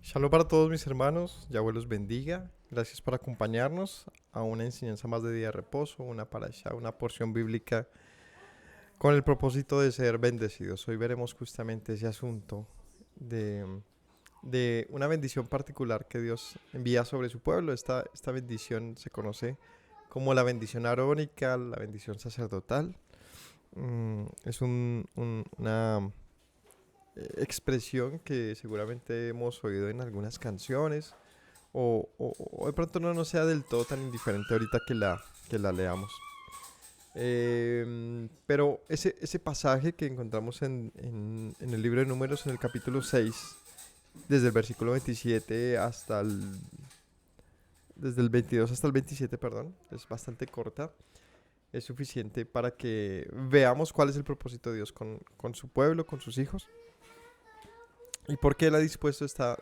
Shalom para todos mis hermanos, Yahweh los bendiga. Gracias por acompañarnos a una enseñanza más de día de reposo, una parashá, una porción bíblica con el propósito de ser bendecidos. Hoy veremos justamente ese asunto de, de una bendición particular que Dios envía sobre su pueblo. Esta bendición se conoce como la bendición arónica, la bendición sacerdotal. Es una expresión que seguramente hemos oído en algunas canciones o de pronto no nos sea del todo tan indiferente ahorita que la leamos. Pero ese pasaje que encontramos en el libro de Números, en el capítulo 6 desde el versículo 27 desde el 22 hasta el 27, perdón, es bastante corta. Es suficiente para que veamos cuál es el propósito de Dios con su pueblo, con sus hijos, y por qué Él ha dispuesto esta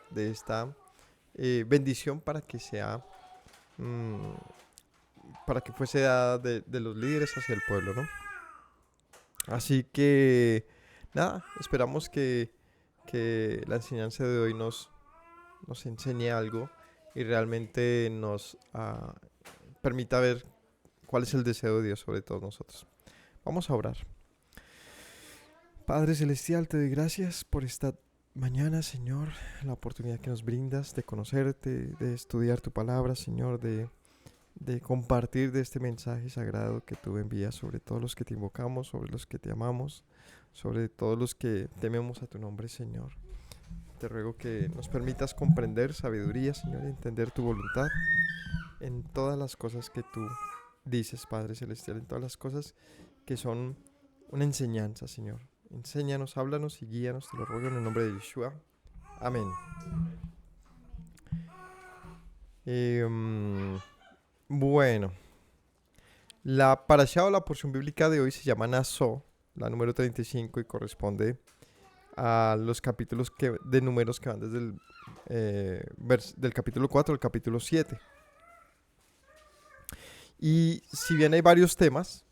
bendición mm, para que fuese dada de los líderes hacia el pueblo, ¿no? Así que, nada, esperamos que la enseñanza de hoy nos enseñe algo y realmente nos permita ver cuál es el deseo de Dios sobre todos nosotros. Vamos a orar. Padre Celestial, te doy gracias por esta mañana, Señor, la oportunidad que nos brindas de conocerte, de estudiar tu palabra, Señor, de compartir de este mensaje sagrado que tú envías sobre todos los que te invocamos, sobre los que te amamos, sobre todos los que tememos a tu nombre, Señor. Te ruego que nos permitas comprender sabiduría, Señor, y entender tu voluntad en todas las cosas que tú dices, Padre Celestial, en todas las cosas que son una enseñanza, Señor. Enséñanos, háblanos y guíanos, te lo ruego en el nombre de Yeshua. Amén. Bueno, la parashá o la porción bíblica de hoy se llama Naso, la número 35, y corresponde a los capítulos de números que van desde del capítulo 4 al capítulo 7. Y si bien hay varios temas,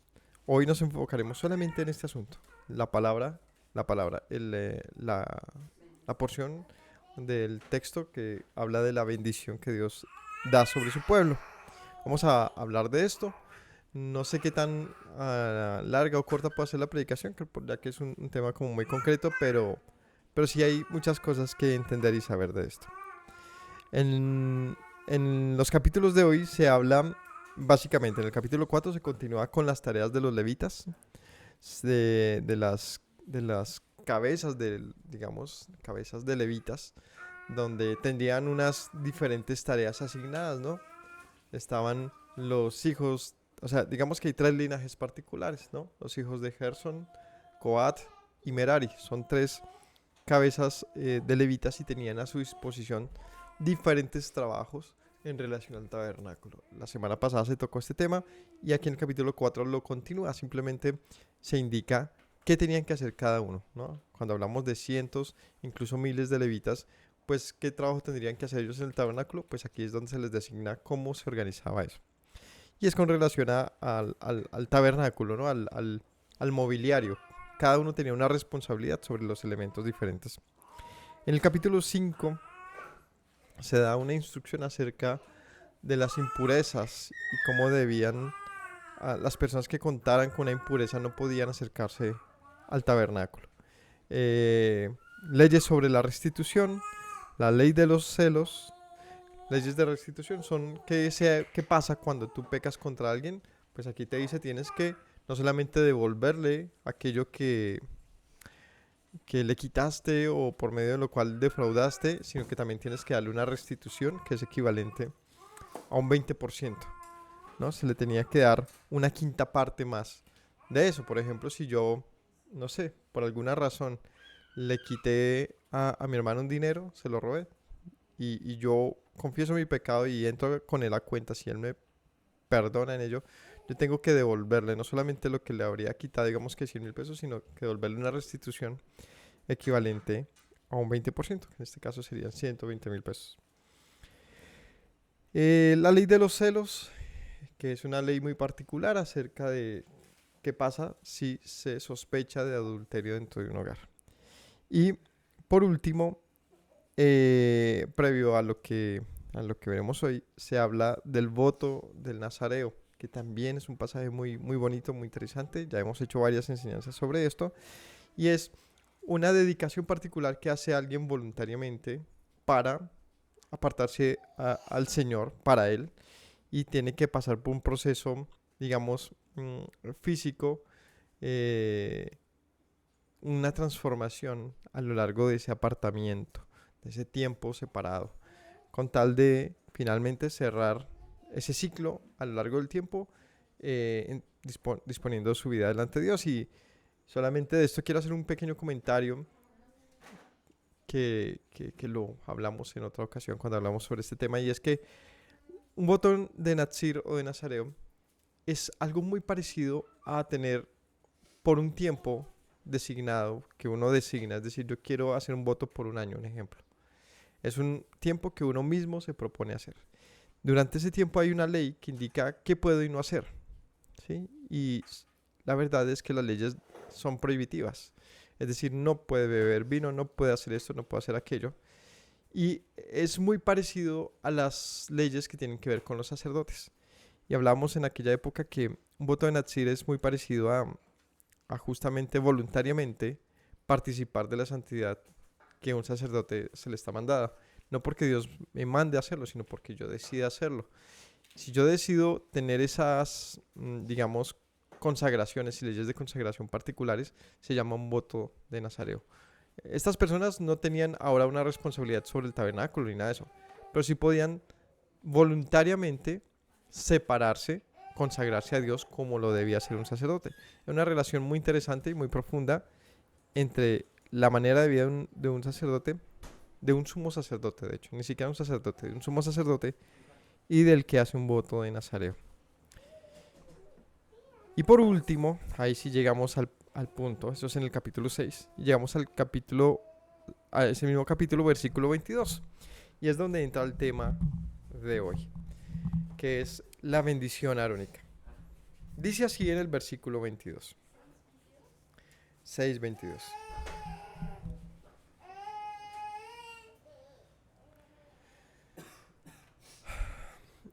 hoy nos enfocaremos solamente en este asunto. La palabra, la porción del texto que habla de la bendición que Dios da sobre su pueblo. Vamos a hablar de esto. No sé qué tan larga o corta puede ser la predicación, ya que es un tema como muy concreto, pero sí hay muchas cosas que entender y saber de esto. En los capítulos de hoy se habla, básicamente, en el capítulo 4 se continúa con las tareas de los levitas, de las cabezas digamos, cabezas de levitas, donde tendrían unas diferentes tareas asignadas, ¿no? Estaban los hijos, o sea, digamos que hay tres linajes particulares, ¿no? Los hijos de Gerson, Coat y Merari. Son tres cabezas de levitas y tenían a su disposición diferentes trabajos en relación al tabernáculo. La semana pasada se tocó este tema y aquí en el capítulo 4 lo continúa. Simplemente se indica qué tenían que hacer cada uno, ¿no? Cuando hablamos de cientos, incluso miles de levitas, pues qué trabajo tendrían que hacer ellos en el tabernáculo, pues aquí es donde se les designa cómo se organizaba eso. Y es con relación al tabernáculo, ¿no? Al mobiliario. Cada uno tenía una responsabilidad sobre los elementos diferentes. En el capítulo 5 se da una instrucción acerca de las impurezas y cómo las personas que contaran con una impureza no podían acercarse al tabernáculo. Leyes sobre la restitución, la ley de los celos. Leyes de restitución son qué pasa cuando tú pecas contra alguien. Pues aquí te dice tienes que no solamente devolverle aquello que le quitaste o por medio de lo cual defraudaste, sino que también tienes que darle una restitución que es equivalente a un 20%, ¿no? Se le tenía que dar una quinta parte más de eso. Por ejemplo, si yo, no sé, por alguna razón le quité a mi hermano un dinero, se lo robé, y yo confieso mi pecado y entro con él a cuenta, si él me perdona en ello, yo tengo que devolverle no solamente lo que le habría quitado, digamos que 100.000 pesos, sino que devolverle una restitución equivalente a un 20%, que en este caso serían 120.000 pesos. La ley de los celos, que es una ley muy particular acerca de qué pasa si se sospecha de adulterio dentro de un hogar. Y por último, previo a lo que veremos hoy, se habla del voto del Nazareo, que también es un pasaje muy, muy bonito, muy interesante. Ya hemos hecho varias enseñanzas sobre esto. Y es una dedicación particular que hace alguien voluntariamente para apartarse al Señor, para Él, y tiene que pasar por un proceso, digamos, físico, eh, una transformación a lo largo de ese apartamiento, de ese tiempo separado, con tal de finalmente cerrar ese ciclo a lo largo del tiempo, disponiendo su vida delante de Dios. Y solamente de esto quiero hacer un pequeño comentario que lo hablamos en otra ocasión cuando hablamos sobre este tema, y es que un voto de Nazir o de Nazareo es algo muy parecido a tener por un tiempo designado que uno designa, es decir, yo quiero hacer un voto por un año, un ejemplo. Es un tiempo que uno mismo se propone hacer. Durante ese tiempo hay una ley que indica qué puedo y no hacer, ¿sí? Y la verdad es que las leyes son prohibitivas. Es decir, no puede beber vino, no puede hacer esto, no puede hacer aquello. Y es muy parecido a las leyes que tienen que ver con los sacerdotes. Y hablábamos en aquella época que un voto de Nazir es muy parecido a justamente voluntariamente participar de la santidad que un sacerdote se le está mandada. No porque Dios me mande a hacerlo, sino porque yo decida hacerlo. Si yo decido tener esas, digamos, consagraciones y leyes de consagración particulares, se llama un voto de Nazareo. Estas personas no tenían ahora una responsabilidad sobre el tabernáculo ni nada de eso, pero sí podían voluntariamente separarse, consagrarse a Dios como lo debía hacer un sacerdote. Es una relación muy interesante y muy profunda entre la manera de vida de un sacerdote, de un sumo sacerdote, de hecho, ni siquiera un sacerdote, de un sumo sacerdote y del que hace un voto de Nazareo. Y por último, ahí sí llegamos al punto, esto es en el capítulo 6, y llegamos al capítulo, a ese mismo capítulo, versículo 22, y es donde entra el tema de hoy, que es la bendición arónica. Dice así en el versículo 22, 6:22.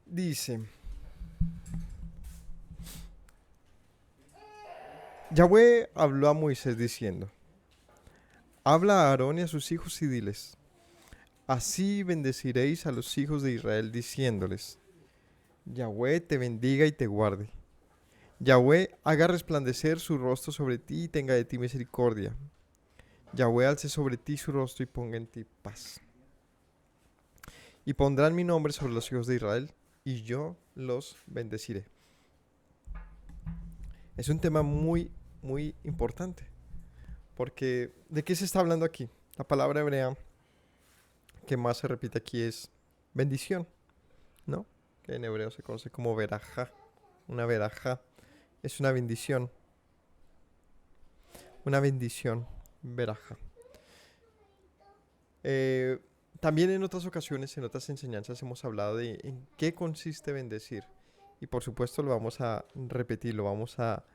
Dice: Yahweh habló a Moisés diciendo: Habla a Aarón y a sus hijos y diles: Así bendeciréis a los hijos de Israel diciéndoles: Yahweh te bendiga y te guarde. Yahweh haga resplandecer su rostro sobre ti y tenga de ti misericordia. Yahweh alce sobre ti su rostro y ponga en ti paz. Y pondrán mi nombre sobre los hijos de Israel, y yo los bendeciré. Es un tema muy, muy importante, porque ¿de qué se está hablando aquí? La palabra hebrea que más se repite aquí es bendición, ¿no? Que en hebreo se conoce como verajá. Una verajá es una bendición, verajá. También en otras ocasiones, en otras enseñanzas, hemos hablado de en qué consiste bendecir. Y por supuesto lo vamos a repetir, lo vamos a,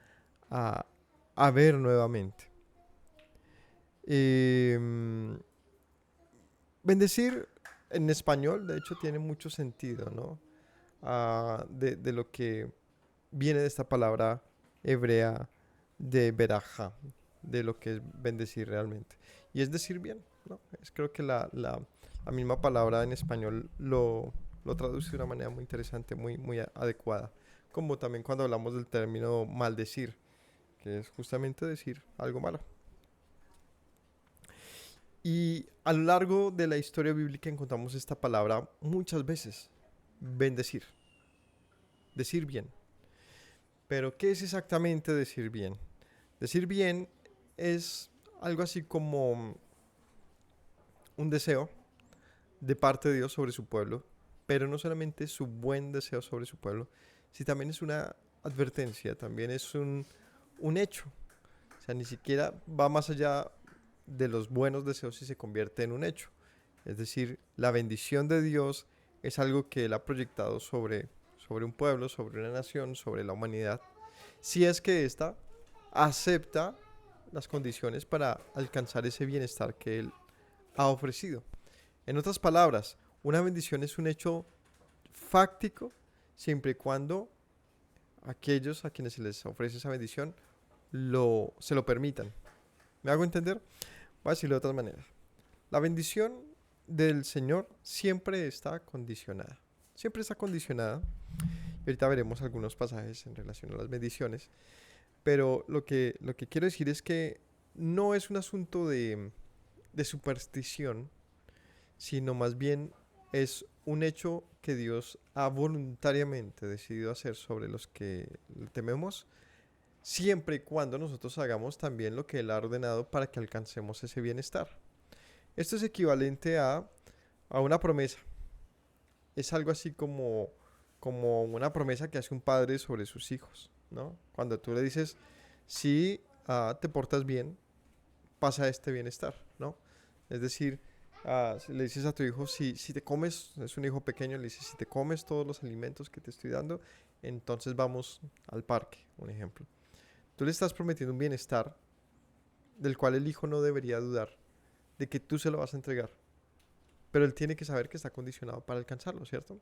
a ver nuevamente. Bendecir en español, de hecho, tiene mucho sentido, ¿no? De lo que viene de esta palabra hebrea de beraja, de lo que es bendecir realmente. Y es decir bien, ¿no? Creo que la misma palabra en español lo traduce de una manera muy interesante, muy, muy adecuada. Como también cuando hablamos del término maldecir, que es justamente decir algo malo. Y a lo largo de la historia bíblica encontramos esta palabra muchas veces, bendecir, decir bien. Pero ¿qué es exactamente decir bien? Decir bien es algo así como un deseo de parte de Dios sobre su pueblo, pero no solamente su buen deseo sobre su pueblo, sino también es una advertencia, también es un hecho. O sea, ni siquiera va más allá de los buenos deseos y se convierte en un hecho. Es decir, la bendición de Dios es algo que Él ha proyectado sobre un pueblo, sobre una nación, sobre la humanidad, si es que ésta acepta las condiciones para alcanzar ese bienestar que Él ha ofrecido. En otras palabras, una bendición es un hecho fáctico siempre y cuando aquellos a quienes se les ofrece esa bendición se lo permitan. ¿Me hago entender? Voy a decirlo de otra manera. La bendición del Señor siempre está condicionada. Siempre está condicionada. Y ahorita veremos algunos pasajes en relación a las bendiciones. Pero lo que quiero decir es que no es un asunto de superstición, sino más bien es un hecho que Dios ha voluntariamente decidido hacer sobre los que le tememos, siempre y cuando nosotros hagamos también lo que Él ha ordenado para que alcancemos ese bienestar. Esto es equivalente a una promesa. Es algo así como una promesa que hace un padre sobre sus hijos, ¿no? Cuando tú le dices, si te portas bien, pasa este bienestar, ¿no? Es decir, si le dices a tu hijo, si te comes, es un hijo pequeño, le dices, si te comes todos los alimentos que te estoy dando, entonces vamos al parque, un ejemplo. Tú le estás prometiendo un bienestar del cual el hijo no debería dudar de que tú se lo vas a entregar, pero él tiene que saber que está condicionado para alcanzarlo, ¿cierto?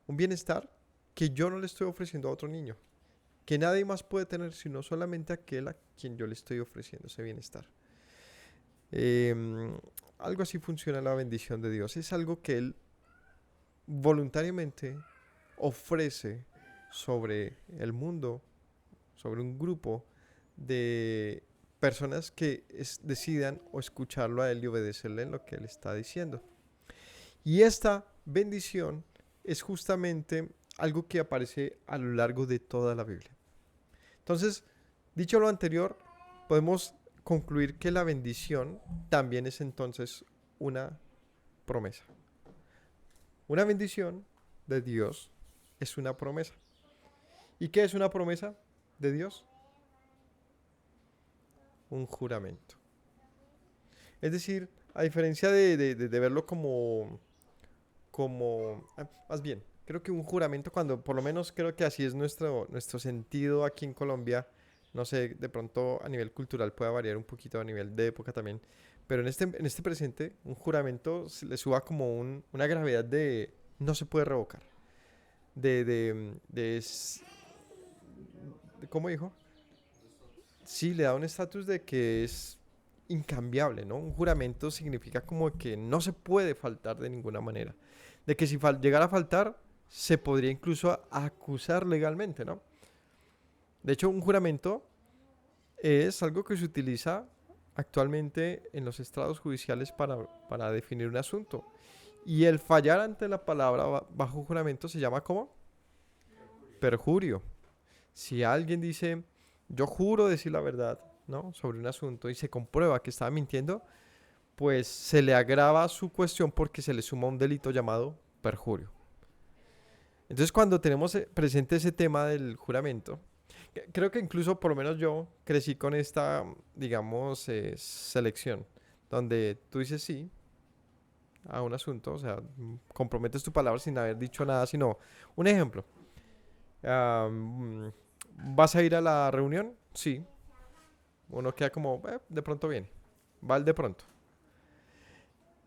Un bienestar que yo no le estoy ofreciendo a otro niño, que nadie más puede tener sino solamente aquel a quien yo le estoy ofreciendo ese bienestar. Em, Algo así funciona la bendición de Dios. Es algo que Él voluntariamente ofrece sobre el mundo, sobre un grupo de personas que decidan o escucharlo a Él y obedecerle en lo que Él está diciendo. Y esta bendición es justamente algo que aparece a lo largo de toda la Biblia. Entonces, dicho lo anterior, podemos concluir que la bendición también es entonces una promesa. Una bendición de Dios es una promesa. ¿Y qué es una promesa de Dios? Un juramento. Es decir, a diferencia de verlo más bien, creo que un juramento, cuando por lo menos creo que así es nuestro sentido aquí en Colombia, no sé, de pronto a nivel cultural puede variar un poquito, a nivel de época también, pero en este presente, un juramento se le suba como una gravedad de no se puede revocar, ¿cómo dijo? Sí, le da un estatus de que es incambiable, ¿no? Un juramento significa como que no se puede faltar de ninguna manera. De que si llegara a faltar, se podría incluso acusar legalmente, ¿no? De hecho, un juramento es algo que se utiliza actualmente en los estrados judiciales para definir un asunto. Y el fallar ante la palabra bajo juramento se llama ¿cómo? Perjurio. Si alguien dice, yo juro decir la verdad, ¿no? Sobre un asunto y se comprueba que estaba mintiendo, pues se le agrava su cuestión porque se le suma un delito llamado perjurio. Entonces, cuando tenemos presente ese tema del juramento, creo que incluso por lo menos yo crecí con esta, digamos, selección, donde tú dices sí a un asunto, o sea, comprometes tu palabra sin haber dicho nada, sino un ejemplo. am, ¿Vas a ir a la reunión? Sí. Uno queda como, de pronto viene. Va el de pronto.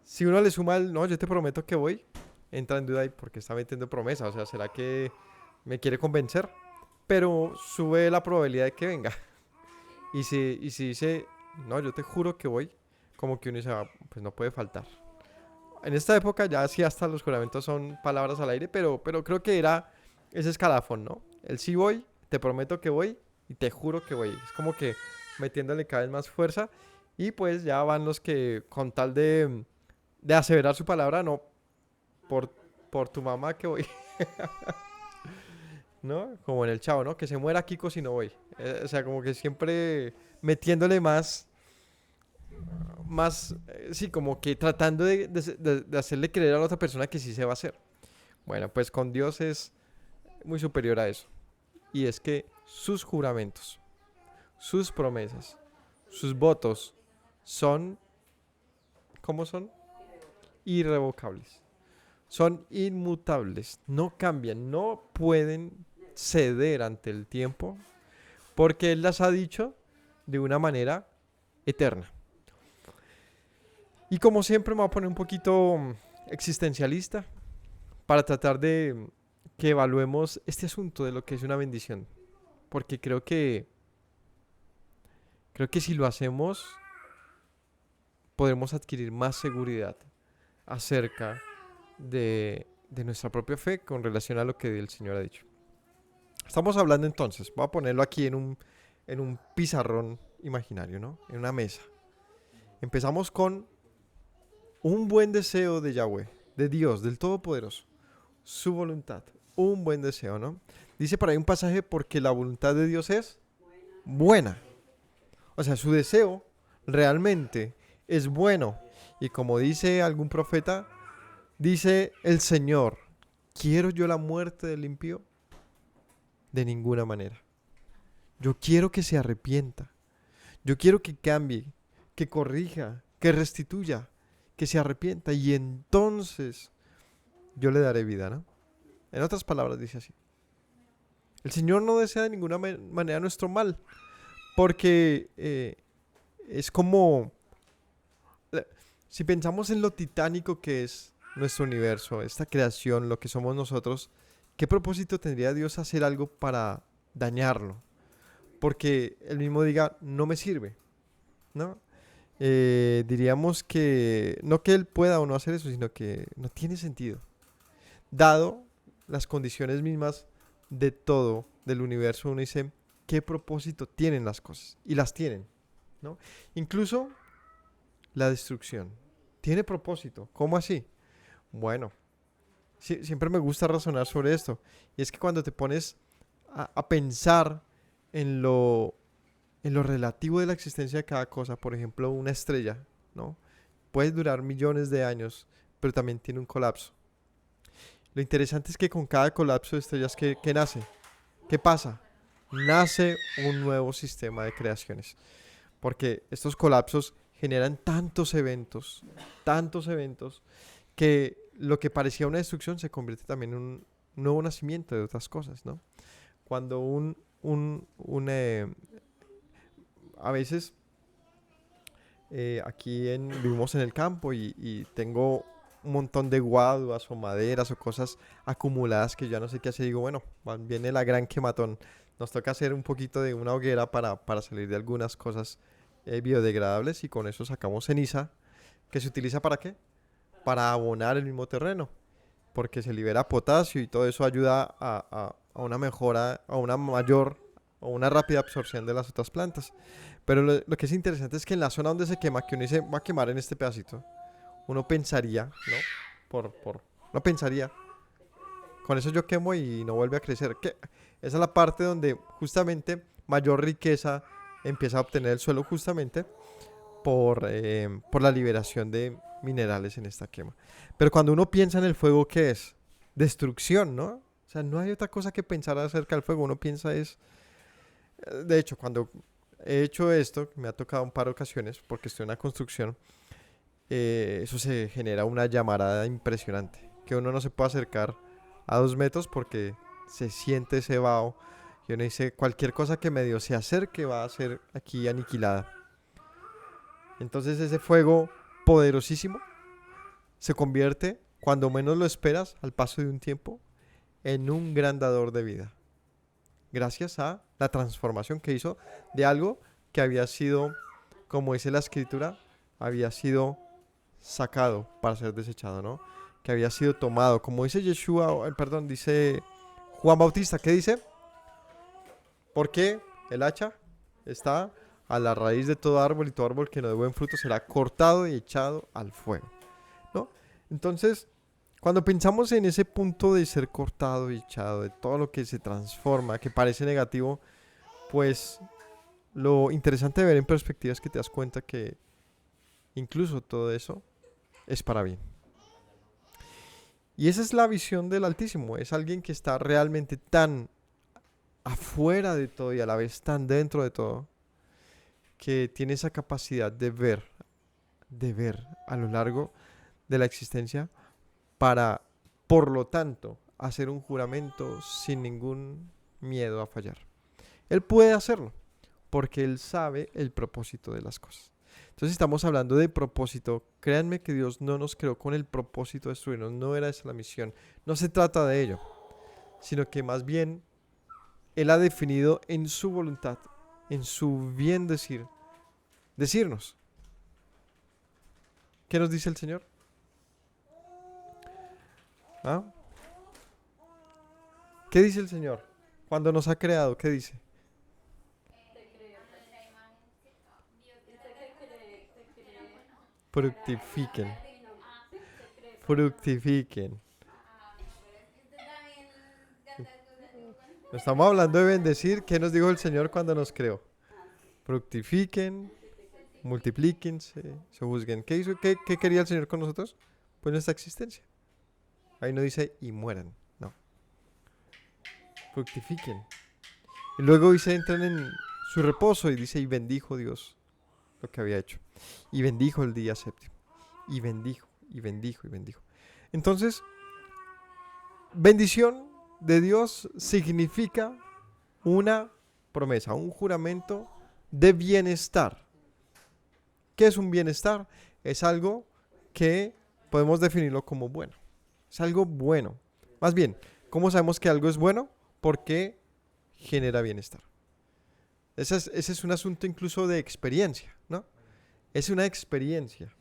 Si uno le suma el, no, yo te prometo que voy, entra en duda ahí porque está metiendo promesa. O sea, ¿será que me quiere convencer? Pero sube la probabilidad de que venga. Y si dice, no, yo te juro que voy, como que uno dice, pues no puede faltar. En esta época ya sí hasta los juramentos son palabras al aire, pero creo que era ese escalafón, ¿no? El sí voy, te prometo que voy y te juro que voy. Es como que metiéndole cada vez más fuerza y pues ya van los que con tal de aseverar su palabra, no, por, por tu mamá que voy, ¿no? Como en el Chavo, ¿no? Que se muera Kiko si no voy. O sea, como que siempre metiéndole sí, como que tratando de hacerle creer a la otra persona que sí se va a hacer. Bueno, pues con Dios es muy superior a eso. Y es que sus juramentos, sus promesas, sus votos son, ¿cómo son? Irrevocables. Son inmutables, no cambian, no pueden ceder ante el tiempo porque Él las ha dicho de una manera eterna. Y como siempre me voy a poner un poquito existencialista para tratar de que evaluemos este asunto de lo que es una bendición. Porque creo que si lo hacemos, podremos adquirir más seguridad acerca de nuestra propia fe con relación a lo que el Señor ha dicho. Estamos hablando entonces, voy a ponerlo aquí en un pizarrón imaginario, ¿no? En una mesa. Empezamos con un buen deseo de Yahweh, de Dios, del Todopoderoso, su voluntad, un buen deseo, ¿no? Dice por ahí un pasaje porque la voluntad de Dios es buena. O sea, su deseo realmente es bueno. Y como dice algún profeta, dice el Señor, ¿quiero yo la muerte del impío? De ninguna manera. Yo quiero que se arrepienta. Yo quiero que cambie, que corrija, que restituya, que se arrepienta. Y entonces yo le daré vida, ¿no? En otras palabras dice así. El Señor no desea de ninguna manera nuestro mal. Porque es como... Si pensamos en lo titánico que es nuestro universo, esta creación, lo que somos nosotros, ¿qué propósito tendría Dios hacer algo para dañarlo? Porque él mismo diga, no me sirve, ¿no? Diríamos que no que él pueda o no hacer eso, sino que no tiene sentido. Dado las condiciones mismas de todo, del universo, uno dice, ¿qué propósito tienen las cosas? Y las tienen, ¿no? Incluso la destrucción. Tiene propósito. ¿Cómo así? Bueno, siempre me gusta razonar sobre esto. Y es que cuando te pones a pensar en lo relativo de la existencia de cada cosa, por ejemplo, una estrella, ¿no? Puede durar millones de años, pero también tiene un colapso. Lo interesante es que con cada colapso de estrellas, ¿qué nace? ¿Qué pasa? Nace un nuevo sistema de creaciones. Porque estos colapsos generan tantos eventos, que lo que parecía una destrucción se convierte también en un nuevo nacimiento de otras cosas, ¿no? Cuando a veces vivimos en el campo y tengo un montón de guaduas o maderas o cosas acumuladas que ya no sé qué hacer. Digo, bueno, viene la gran quematón. Nos toca hacer un poquito de una hoguera para salir de algunas cosas biodegradables y con eso sacamos ceniza que se utiliza ¿para qué? Para abonar el mismo terreno, porque se libera potasio y todo eso ayuda a una mejora, a una mayor o una rápida absorción de las otras plantas. Pero lo que es interesante es que en la zona donde se quema, que uno dice, va a quemar en este pedacito, uno pensaría, ¿no? Uno pensaría, con eso yo quemo y no vuelve a crecer. Esa es la parte donde justamente mayor riqueza empieza a obtener el suelo justamente por la liberación de minerales en esta quema. Pero cuando uno piensa en el fuego, ¿qué es? Destrucción, ¿no? O sea, no hay otra cosa que pensar acerca del fuego. Uno piensa es... De hecho, cuando he hecho esto, me ha tocado un par de ocasiones, porque estoy en la construcción, eso se genera una llamarada impresionante, que uno no se puede acercar a 2 metros porque se siente ese vaho. Y uno dice, cualquier cosa que medio se acerque va a ser aquí aniquilada. Entonces ese fuego poderosísimo se convierte, cuando menos lo esperas, al paso de un tiempo, en un gran dador de vida. Gracias a la transformación que hizo de algo que había sido, como dice la escritura, había sido sacado para ser desechado, ¿no? Que había sido tomado. Como dice dice Juan Bautista, ¿qué dice? Porque el hacha está a la raíz de todo árbol y todo árbol que no dé buen fruto será cortado y echado al fuego, ¿no? Entonces, cuando pensamos en ese punto de ser cortado y echado, de todo lo que se transforma, que parece negativo, pues lo interesante de ver en perspectiva es que te das cuenta que incluso todo eso es para bien. Y esa es la visión del Altísimo. Es alguien que está realmente tan afuera de todo y a la vez tan dentro de todo, que tiene esa capacidad de ver a lo largo de la existencia para, por lo tanto, hacer un juramento sin ningún miedo a fallar. Él puede hacerlo porque él sabe el propósito de las cosas. Entonces estamos hablando de propósito. Créanme que Dios no nos creó con el propósito de destruirnos, no era esa la misión. No se trata de ello, sino que más bien Él ha definido en su voluntad, en su bien decirnos. ¿Qué nos dice el Señor? ¿Ah? ¿Qué dice el Señor? Cuando nos ha creado, ¿qué dice? Fructifiquen. Fructifiquen. Estamos hablando de bendecir. ¿Qué nos dijo el Señor cuando nos creó? Fructifiquen, multiplíquense, se juzguen. ¿Qué hizo? ¿Qué quería el Señor con nosotros? Pues nuestra existencia. Ahí no dice y mueran. No. Fructifiquen. Y luego dice, entran en su reposo y dice, y bendijo Dios lo que había hecho. Y bendijo el día séptimo. Y bendijo, y bendijo, y bendijo. Entonces, bendición de Dios significa una promesa, un juramento de bienestar. ¿Qué es un bienestar? Es algo que podemos definirlo como bueno. Es algo bueno. Más bien, ¿cómo sabemos que algo es bueno? Porque genera bienestar. Ese es un asunto incluso de experiencia, ¿no? Es una experiencia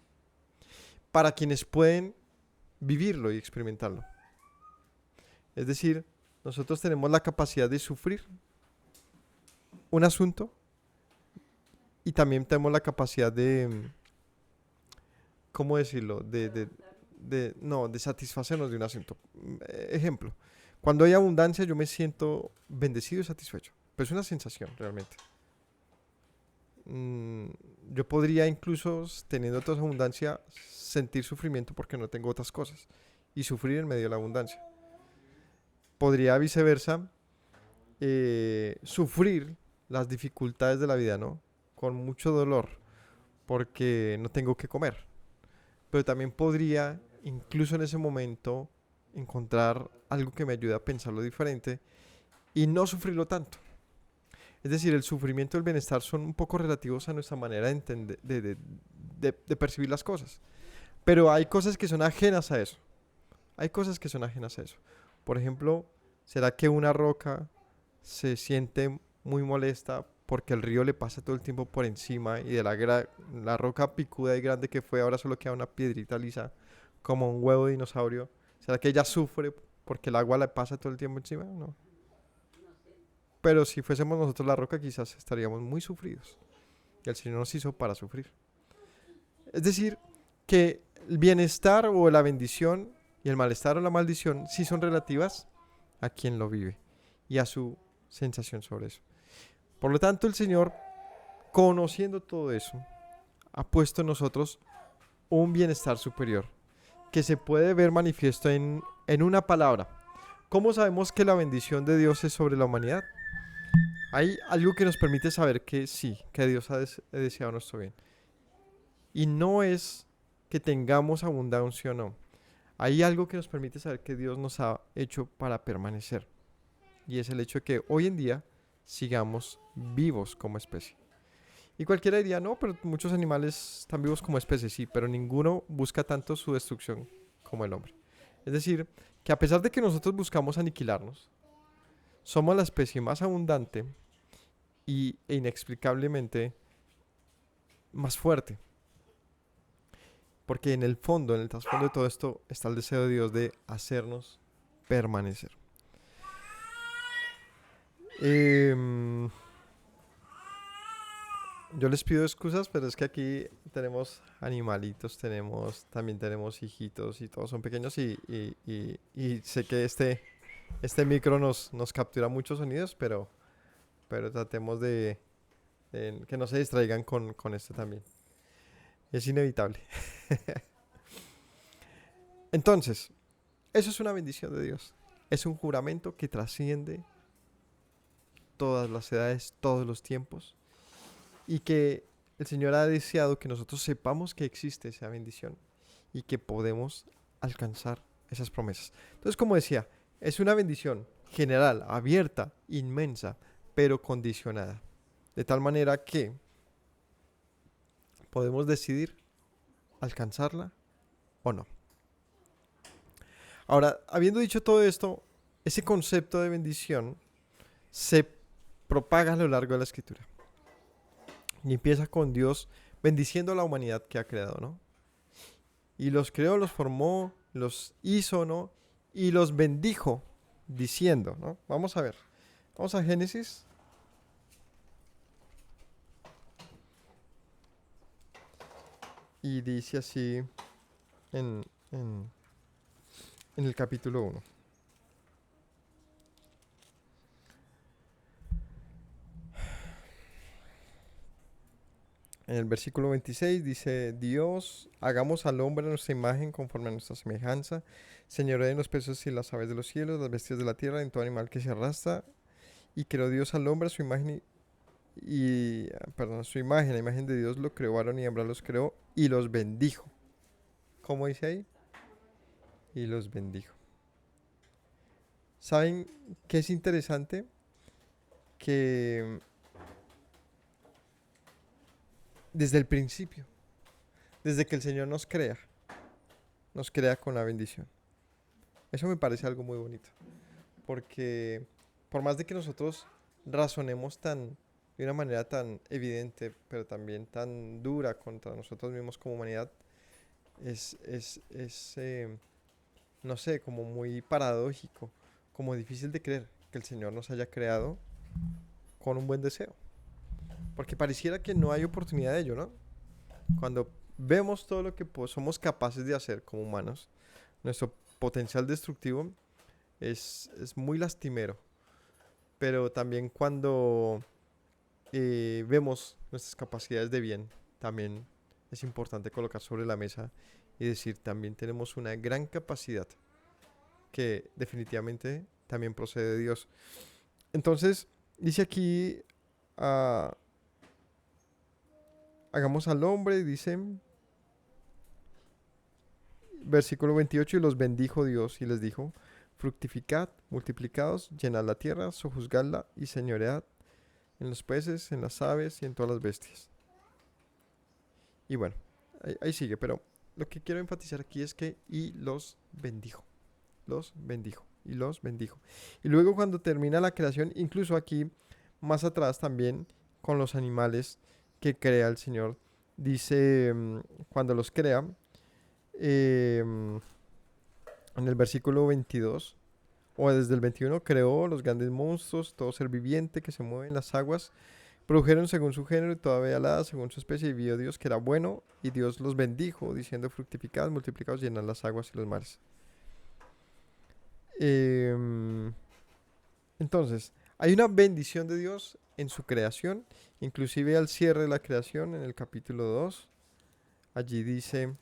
para quienes pueden vivirlo y experimentarlo. Es decir, nosotros tenemos la capacidad de sufrir un asunto y también tenemos la capacidad de, ¿cómo decirlo? De satisfacernos de un asunto. Ejemplo, cuando hay abundancia yo me siento bendecido y satisfecho. Pero es una sensación realmente. Yo podría incluso, teniendo toda esa abundancia, sentir sufrimiento porque no tengo otras cosas y sufrir en medio de la abundancia. Podría viceversa sufrir las dificultades de la vida, ¿no? Con mucho dolor porque no tengo que comer. Pero también podría, incluso en ese momento, encontrar algo que me ayude a pensarlo diferente y no sufrirlo tanto. Es decir, el sufrimiento y el bienestar son un poco relativos a nuestra manera de entender, de percibir las cosas. Pero hay cosas que son ajenas a eso. Hay cosas que son ajenas a eso. Por ejemplo, ¿será que una roca se siente muy molesta porque el río le pasa todo el tiempo por encima y de la roca picuda y grande que fue ahora solo queda una piedrita lisa como un huevo de dinosaurio? ¿Será que ella sufre porque el agua le pasa todo el tiempo encima? No. Pero si fuésemos nosotros la roca, quizás estaríamos muy sufridos. Y el Señor nos hizo para sufrir. Es decir, que el bienestar o la bendición y el malestar o la maldición sí son relativas a quien lo vive y a su sensación sobre eso. Por lo tanto, el Señor, conociendo todo eso, ha puesto en nosotros un bienestar superior que se puede ver manifiesto en una palabra. ¿Cómo sabemos que la bendición de Dios es sobre la humanidad? Hay algo que nos permite saber que sí, que Dios ha deseado nuestro bien. Y no es que tengamos abundancia o no. Hay algo que nos permite saber que Dios nos ha hecho para permanecer. Y es el hecho de que hoy en día sigamos vivos como especie. Y cualquiera diría, no, pero muchos animales están vivos como especie, sí, pero ninguno busca tanto su destrucción como el hombre. Es decir, que a pesar de que nosotros buscamos aniquilarnos, somos la especie más abundante e inexplicablemente más fuerte. Porque en el fondo, en el trasfondo de todo esto, está el deseo de Dios de hacernos permanecer. Yo les pido excusas, pero es que aquí tenemos animalitos, también tenemos hijitos y todos son pequeños y sé que este micro nos captura muchos sonidos, pero tratemos de que no se distraigan con esto también. Es inevitable. Entonces, eso es una bendición de Dios. Es un juramento que trasciende todas las edades, todos los tiempos, y que el Señor ha deseado que nosotros sepamos que existe esa bendición y que podemos alcanzar esas promesas. Entonces, como decía, es una bendición general, abierta, inmensa, pero condicionada. De tal manera que Podemos decidir alcanzarla o no. Ahora, habiendo dicho todo esto, ese concepto de bendición se propaga a lo largo de la escritura. Y empieza con Dios bendiciendo a la humanidad que ha creado, ¿no? Y los creó, los formó, los hizo, ¿no? Y los bendijo diciendo, ¿no? Vamos a ver. Vamos a Génesis. Y dice así en, en, en el capítulo 1. En el versículo 26 dice, Dios, hagamos al hombre a nuestra imagen conforme a nuestra semejanza, señoree en los peces y las aves de los cielos, las bestias de la tierra, en todo animal que se arrastra, y creó Dios al hombre a su imagen a su imagen, la imagen de Dios lo creó, varón y hembra los creó, y los bendijo. ¿Cómo dice ahí? Y los bendijo. ¿Saben qué es interesante? Que desde el principio, desde que el Señor nos crea con la bendición. Eso me parece algo muy bonito, porque por más de que nosotros razonemos de una manera tan evidente, pero también tan dura contra nosotros mismos como humanidad, es no sé, como muy paradójico, como difícil de creer que el Señor nos haya creado con un buen deseo. Porque pareciera que no hay oportunidad de ello, ¿no? Cuando vemos todo lo que somos capaces de hacer como humanos, nuestro potencial destructivo es muy lastimero. Pero también cuando vemos nuestras capacidades de bien, también es importante colocar sobre la mesa y decir, también tenemos una gran capacidad que definitivamente también procede de Dios. Entonces, dice aquí, hagamos al hombre, dice, versículo 28, y los bendijo Dios y les dijo, fructificad, multiplicaos, llenad la tierra, sojuzgadla y señoread en los peces, en las aves y en todas las bestias. Y bueno, ahí sigue, pero lo que quiero enfatizar aquí es que y los bendijo, y los bendijo. Y luego cuando termina la creación, incluso aquí más atrás también con los animales que crea el Señor, dice cuando los crea, en el versículo 22 o desde el 21, creó los grandes monstruos, todo ser viviente que se mueve en las aguas, produjeron según su género y toda ave alada según su especie, y vio Dios que era bueno, y Dios los bendijo, diciendo fructificad, multiplicados, llenad las aguas y los mares. Entonces, hay una bendición de Dios en su creación, inclusive al cierre de la creación, en el capítulo 2, allí dice,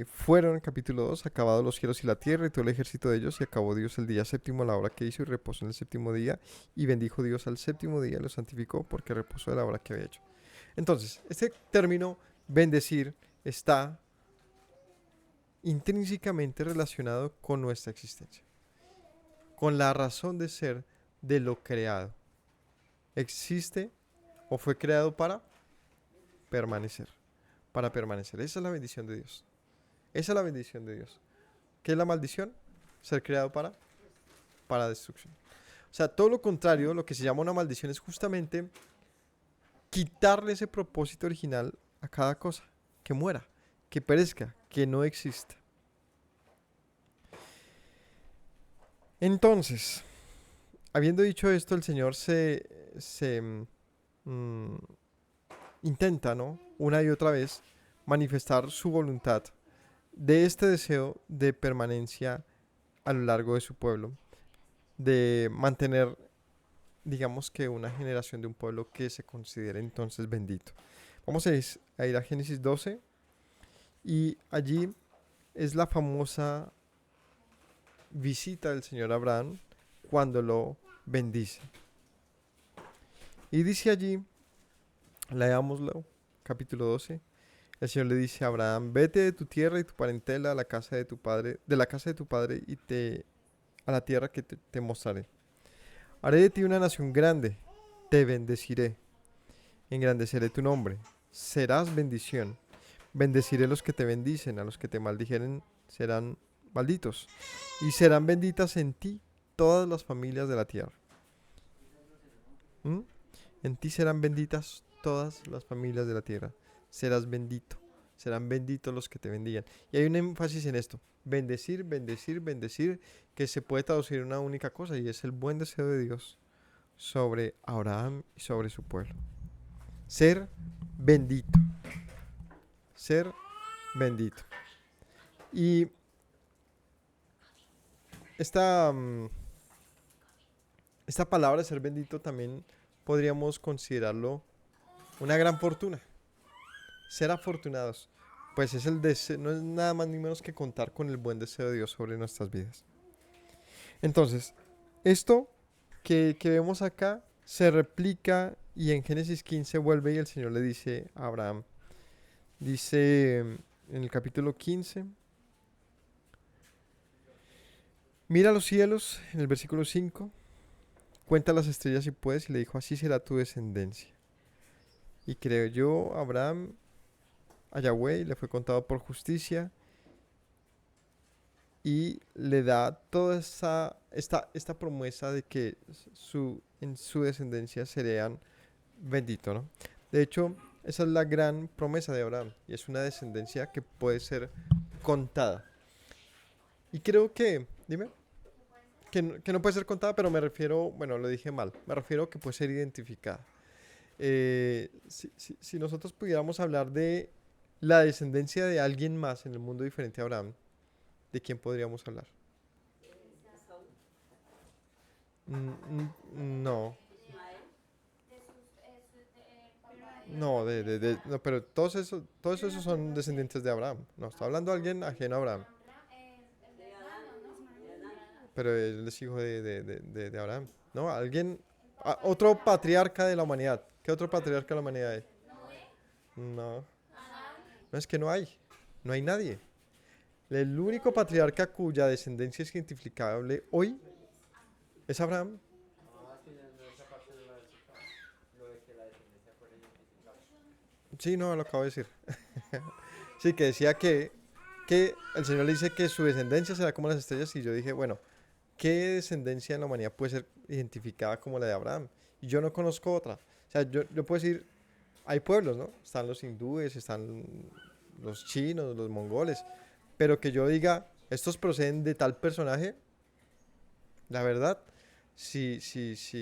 fueron, capítulo 2, acabados los cielos y la tierra y todo el ejército de ellos, y acabó Dios el día séptimo a la hora que hizo, y reposó en el séptimo día, y bendijo Dios al séptimo día, y lo santificó, porque reposó de la hora que había hecho. Entonces, este término, bendecir, está intrínsecamente relacionado con nuestra existencia, con la razón de ser de lo creado. Existe o fue creado para permanecer. Para permanecer. Esa es la bendición de Dios. Esa es la bendición de Dios. ¿Qué es la maldición? Ser creado para destrucción. O sea, todo lo contrario, lo que se llama una maldición es justamente quitarle ese propósito original a cada cosa. Que muera, que perezca, que no exista. Entonces, habiendo dicho esto, el Señor se intenta, ¿no? Una y otra vez manifestar su voluntad de este deseo de permanencia a lo largo de su pueblo, de mantener, digamos que una generación de un pueblo que se considere entonces bendito. Vamos a ir a Génesis 12 y allí es la famosa visita del Señor a Abraham cuando lo bendice. Y dice allí, leámoslo, capítulo 12. El Señor le dice a Abraham, vete de tu tierra y tu parentela a la casa de tu padre, y a la tierra que te mostraré. Haré de ti una nación grande, te bendeciré, engrandeceré tu nombre, serás bendición. Bendeciré a los que te bendicen, a los que te maldijeren serán malditos, y serán benditas en ti todas las familias de la tierra. ¿Mm? En ti serán benditas todas las familias de la tierra. Serás bendito. Serán benditos los que te bendigan. Y hay un énfasis en esto. Bendecir, bendecir, bendecir, que se puede traducir en una única cosa, y es el buen deseo de Dios sobre Abraham y sobre su pueblo. Ser bendito. Ser bendito. Y esta, esta palabra ser bendito también podríamos considerarlo una gran fortuna. Ser afortunados. Pues es el deseo, no es nada más ni menos que contar con el buen deseo de Dios sobre nuestras vidas. Entonces, esto que vemos acá se replica y en Génesis 15 vuelve y el Señor le dice a Abraham, dice en el capítulo 15, mira los cielos, en el versículo 5, cuenta las estrellas si puedes, y le dijo, así será tu descendencia. Y creyó Abraham a Yahweh y le fue contado por justicia, y le da toda esta promesa de que en su descendencia serían benditos, ¿no? De hecho, esa es la gran promesa de Abraham, y es una descendencia que puede ser contada. Y creo que, dime, que no puede ser contada, pero me refiero, bueno, lo dije mal, me refiero que puede ser identificada. Si nosotros pudiéramos hablar de la descendencia de alguien más en el mundo diferente a Abraham, ¿de quién podríamos hablar? No, no, pero todos esos son descendientes de Abraham. No, está hablando de alguien ajeno a Abraham, pero él es hijo de Abraham. No, alguien, otro patriarca de la humanidad. ¿Qué otro patriarca de la humanidad hay? No, no es que no hay nadie. El único patriarca cuya descendencia es identificable hoy es Abraham. Sí, no, lo acabo de decir. Sí, que decía que el Señor le dice que su descendencia será como las estrellas, y yo dije, bueno, ¿qué descendencia en la humanidad puede ser identificada como la de Abraham? Y yo no conozco otra. O sea, yo puedo decir, hay pueblos, ¿no? Están los hindúes, están los chinos, los mongoles, pero que yo diga, estos proceden de tal personaje, la verdad, si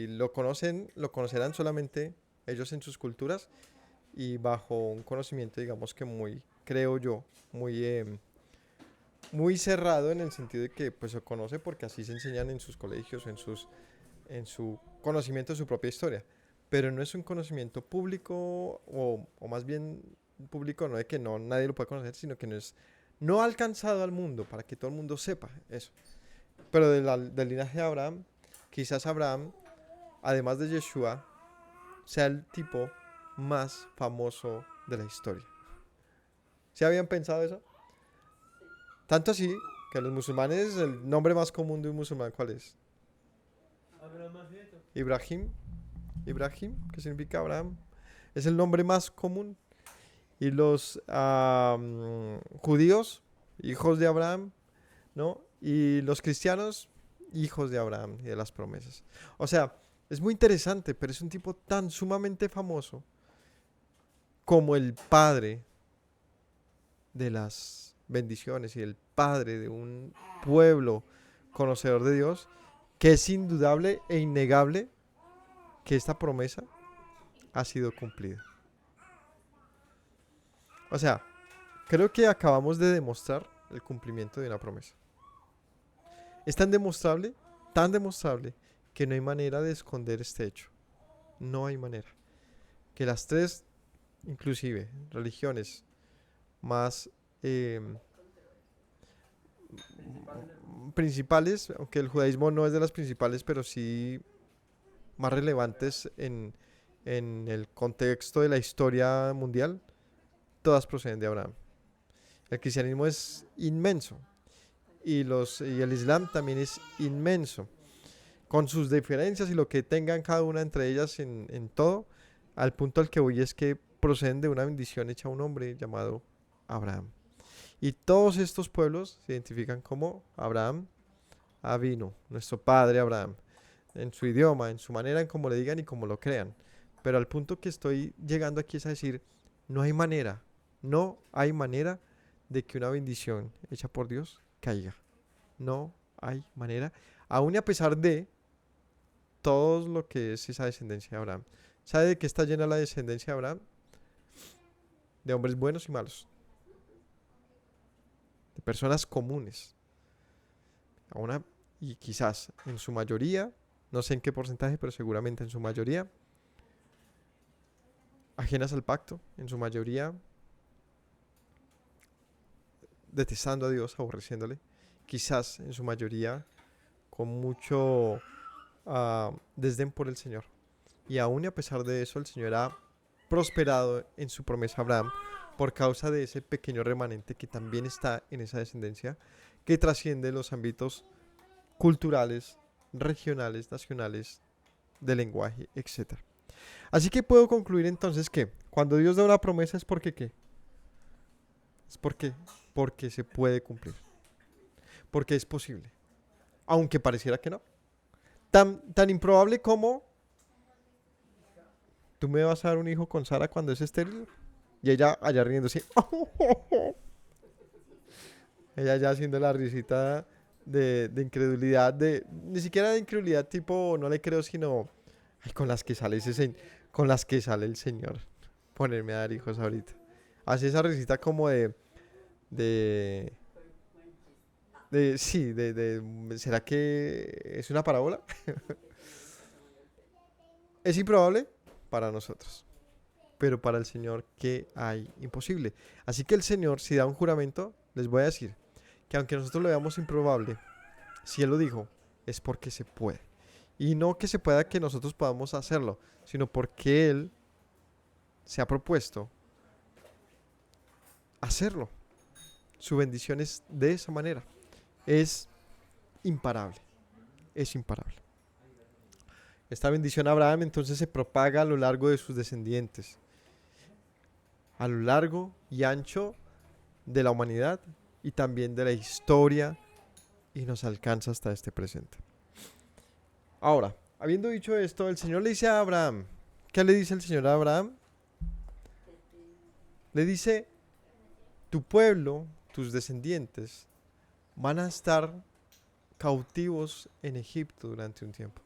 lo conocen, lo conocerán solamente ellos en sus culturas y bajo un conocimiento, digamos que muy, creo yo, muy, muy cerrado, en el sentido de que pues se conoce porque así se enseñan en sus colegios, en su conocimiento de su propia historia. Pero no es un conocimiento público, o más bien público, no de que no nadie lo pueda conocer, sino que no ha alcanzado al mundo para que todo el mundo sepa eso. Pero del linaje de Abraham, quizás Abraham, además de Yeshua, sea el tipo más famoso de la historia. ¿Se habían pensado eso? Tanto así que los musulmanes, el nombre más común de un musulmán, ¿cuál es? Ibrahim. Ibrahim, que significa Abraham. Es el nombre más común. Y los judíos, hijos de Abraham, ¿no? Y los cristianos, hijos de Abraham y de las promesas. O sea, es muy interesante, pero es un tipo tan sumamente famoso como el padre de las bendiciones y el padre de un pueblo conocedor de Dios, que es indudable e innegable que esta promesa ha sido cumplida. O sea, creo que acabamos de demostrar el cumplimiento de una promesa. Es tan demostrable, que no hay manera de esconder este hecho. No hay manera. Que las tres, inclusive, religiones más principales, aunque el judaísmo no es de las principales, pero sí más relevantes en el contexto de la historia mundial, todas proceden de Abraham. El cristianismo es inmenso, y el islam también es inmenso, con sus diferencias y lo que tengan cada una entre ellas en todo, al punto al que voy es que proceden de una bendición hecha a un hombre llamado Abraham. Y todos estos pueblos se identifican como Abraham Avinu, nuestro padre Abraham, en su idioma, en su manera, en cómo le digan y cómo lo crean. Pero al punto que estoy llegando aquí es a decir, no hay manera de que una bendición hecha por Dios caiga. No hay manera, aún y a pesar de todo lo que es esa descendencia de Abraham. ¿Sabe de qué está llena la descendencia de Abraham? De hombres buenos y malos, de personas comunes. A una, y quizás en su mayoría, no sé en qué porcentaje, pero seguramente en su mayoría, ajenas al pacto, en su mayoría detestando a Dios, aborreciéndole, quizás en su mayoría con mucho desdén por el Señor. Y aún y a pesar de eso, el Señor ha prosperado en su promesa a Abraham por causa de ese pequeño remanente que también está en esa descendencia, que trasciende los ámbitos culturales, regionales, nacionales, de lenguaje, etc. Así que puedo concluir entonces que cuando Dios da una promesa es porque ¿qué? Es porque se puede cumplir, porque es posible, aunque pareciera que no. Tan improbable como tú me vas a dar un hijo con Sara cuando es estéril y ella allá riéndose. Ella ya haciendo la risita de incredulidad, ni siquiera de incredulidad tipo no le creo, sino ay, con las que sale con las que sale el Señor. Ponerme a dar hijos ahorita. Hace esa risita como de, sí, ¿será que es una parábola? Es improbable para nosotros, pero para el Señor, ¿qué hay imposible? Así que el Señor, si da un juramento, les voy a decir que aunque nosotros lo veamos improbable, si Él lo dijo, es porque se puede. Y no que se pueda que nosotros podamos hacerlo, sino porque Él se ha propuesto hacerlo. Su bendición es de esa manera. Es imparable. Es imparable. Esta bendición a Abraham entonces se propaga a lo largo de sus descendientes. A lo largo y ancho de la humanidad y también de la historia y nos alcanza hasta este presente. Ahora, habiendo dicho esto, el Señor le dice a Abraham, ¿qué le dice el Señor a Abraham? Le dice, tu pueblo, tus descendientes, van a estar cautivos en Egipto durante un tiempo,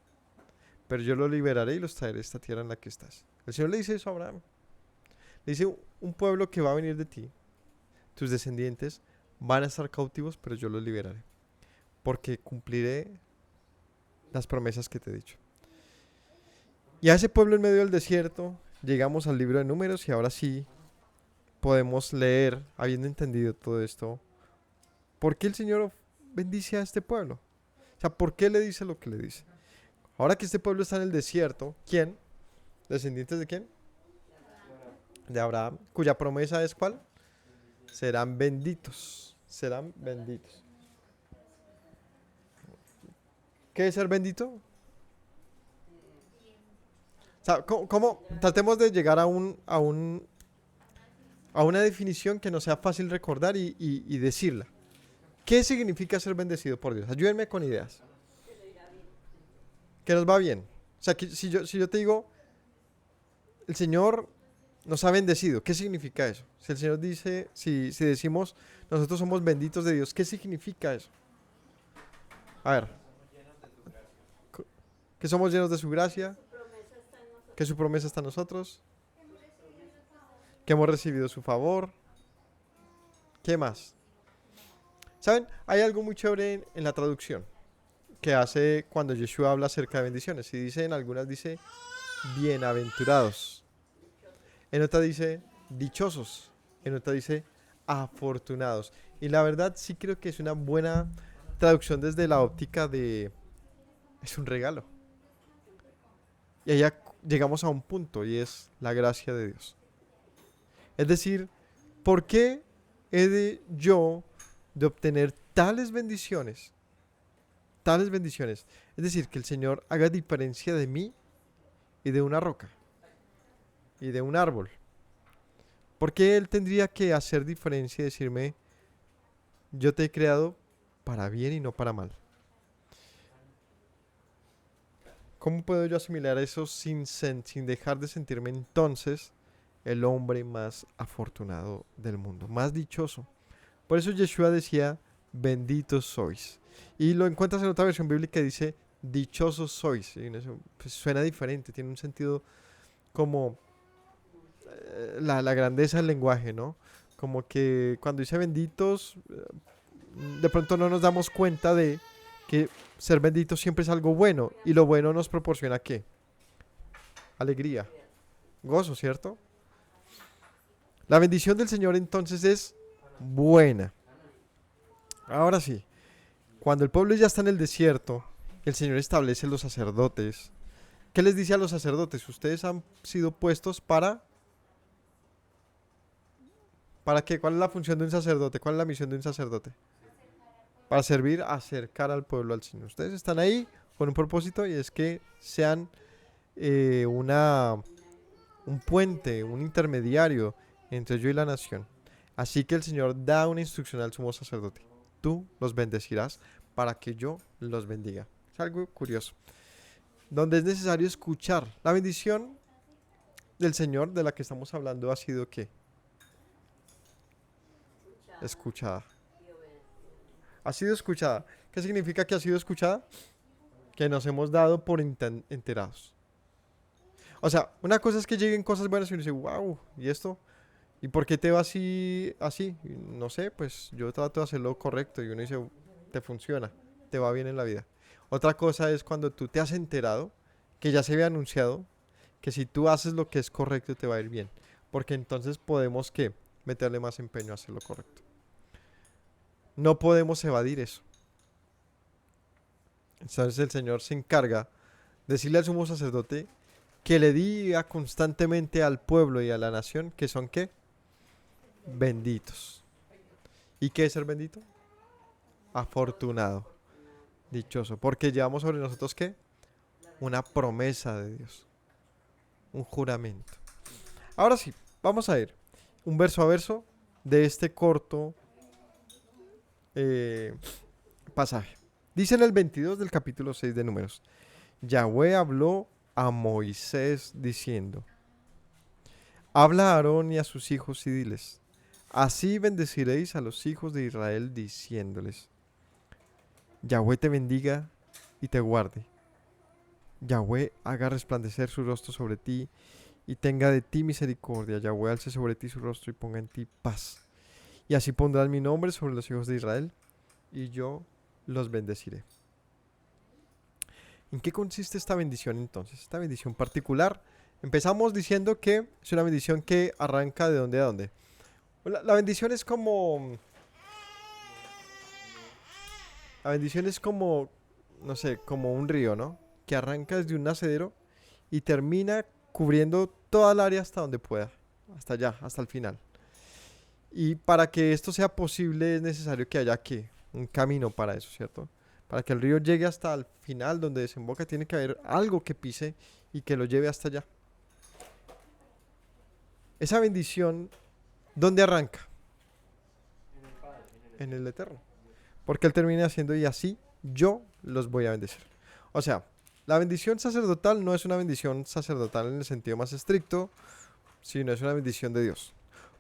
pero yo los liberaré y los traeré a esta tierra en la que estás. El Señor le dice eso a Abraham. Le dice, un pueblo que va a venir de ti, tus descendientes, van a estar cautivos, pero yo los liberaré, porque cumpliré las promesas que te he dicho. Y a ese pueblo en medio del desierto, llegamos al libro de Números y ahora sí podemos leer, habiendo entendido todo esto, ¿por qué el Señor bendice a este pueblo? O sea, ¿por qué le dice lo que le dice? Ahora que este pueblo está en el desierto, ¿quién? ¿Descendientes de quién? De Abraham, cuya promesa es ¿cuál? Serán benditos, serán benditos. ¿Qué es ser bendito? O sea, ¿cómo? Tratemos de llegar a una definición que no sea fácil recordar y decirla. ¿Qué significa ser bendecido por Dios? Ayúdenme con ideas. Que nos va bien. O sea, que si yo te digo, el Señor nos ha bendecido, ¿qué significa eso? Si el Señor dice, si decimos, nosotros somos benditos de Dios, ¿qué significa eso? A ver, que somos llenos de su gracia, que su promesa está en nosotros, que hemos recibido su favor. ¿Qué más? ¿Saben? Hay algo muy chévere en la traducción que hace cuando Yeshua habla acerca de bendiciones. Y dice, en algunas dice, bienaventurados. En otra dice, dichosos. En otra dice, afortunados. Y la verdad sí creo que es una buena traducción desde la óptica de, es un regalo. Y allá llegamos a un punto y es la gracia de Dios. Es decir, ¿por qué he yo de obtener tales bendiciones? Tales bendiciones. Es decir, que el Señor haga diferencia de mí y de una roca. y de un árbol. ¿Por qué él tendría que hacer diferencia y decirme, yo te he creado para bien y no para mal? ¿Cómo puedo yo asimilar eso sin dejar de sentirme entonces el hombre más afortunado del mundo, más dichoso? Por eso Yeshua decía, benditos sois. Y lo encuentras en otra versión bíblica que dice, dichosos sois. Y en eso, pues, suena diferente, tiene un sentido como la grandeza del lenguaje, ¿no? Como que cuando dice benditos, de pronto no nos damos cuenta de que ser bendito siempre es algo bueno. Y lo bueno nos proporciona ¿qué? Alegría, gozo, ¿cierto? La bendición del Señor entonces es buena. Ahora sí, cuando el pueblo ya está en el desierto, el Señor establece los sacerdotes. ¿Qué les dice a los sacerdotes? Ustedes han sido puestos ¿para qué? ¿Cuál es la función de un sacerdote? ¿Cuál es la misión de un sacerdote? Para servir, acercar al pueblo al Señor. Ustedes están ahí con un propósito y es que sean eh, una, un puente, un intermediario entre yo y la nación. Así que el Señor da una instrucción al sumo sacerdote. Tú los bendecirás para que yo los bendiga. Es algo curioso. Donde es necesario escuchar. La bendición del Señor de la que estamos hablando ha sido ¿qué? Escuchada. Ha sido escuchada. ¿Qué significa que ha sido escuchada? Que nos hemos dado por enterados. O sea, una cosa es que lleguen cosas buenas y uno dice, wow, ¿y esto? ¿Y por qué te va así? Y no sé, pues yo trato de hacerlo correcto y uno dice, te funciona, te va bien en la vida. Otra cosa es cuando tú te has enterado, que ya se había anunciado, que si tú haces lo que es correcto te va a ir bien. Porque entonces podemos, ¿qué? Meterle más empeño a hacer lo correcto. No podemos evadir eso. Entonces el Señor se encarga de decirle al sumo sacerdote que le diga constantemente al pueblo y a la nación que son ¿qué? Benditos. ¿Y qué es ser bendito? Afortunado, dichoso, porque llevamos sobre nosotros ¿qué? Una promesa de Dios, un juramento. Ahora sí, vamos a ir un verso a verso de este corto eh, pasaje. Dice en el 22 del capítulo 6 de Números, Yahweh habló a Moisés diciendo, habla a Aarón y a sus hijos y diles, así bendeciréis a los hijos de Israel diciéndoles, Yahweh te bendiga y te guarde. Yahweh haga resplandecer su rostro sobre ti y tenga de ti misericordia. Yahweh alce sobre ti su rostro y ponga en ti paz. Y así pondrás mi nombre sobre los hijos de Israel y yo los bendeciré. ¿En qué consiste esta bendición entonces? Esta bendición particular. Empezamos diciendo que es una bendición que arranca de dónde a dónde. La bendición es como... La bendición es como, no sé, como un río, ¿no? Que arranca desde un nacedero y termina cubriendo toda el área hasta donde pueda. Hasta allá, hasta el final. Y para que esto sea posible es necesario que haya aquí un camino para eso, ¿cierto? Para que el río llegue hasta el final donde desemboca tiene que haber algo que pise y que lo lleve hasta allá. Esa bendición, ¿dónde arranca? En el Eterno. Porque Él termina haciendo y así yo los voy a bendecir. O sea, la bendición sacerdotal no es una bendición sacerdotal en el sentido más estricto, sino es una bendición de Dios.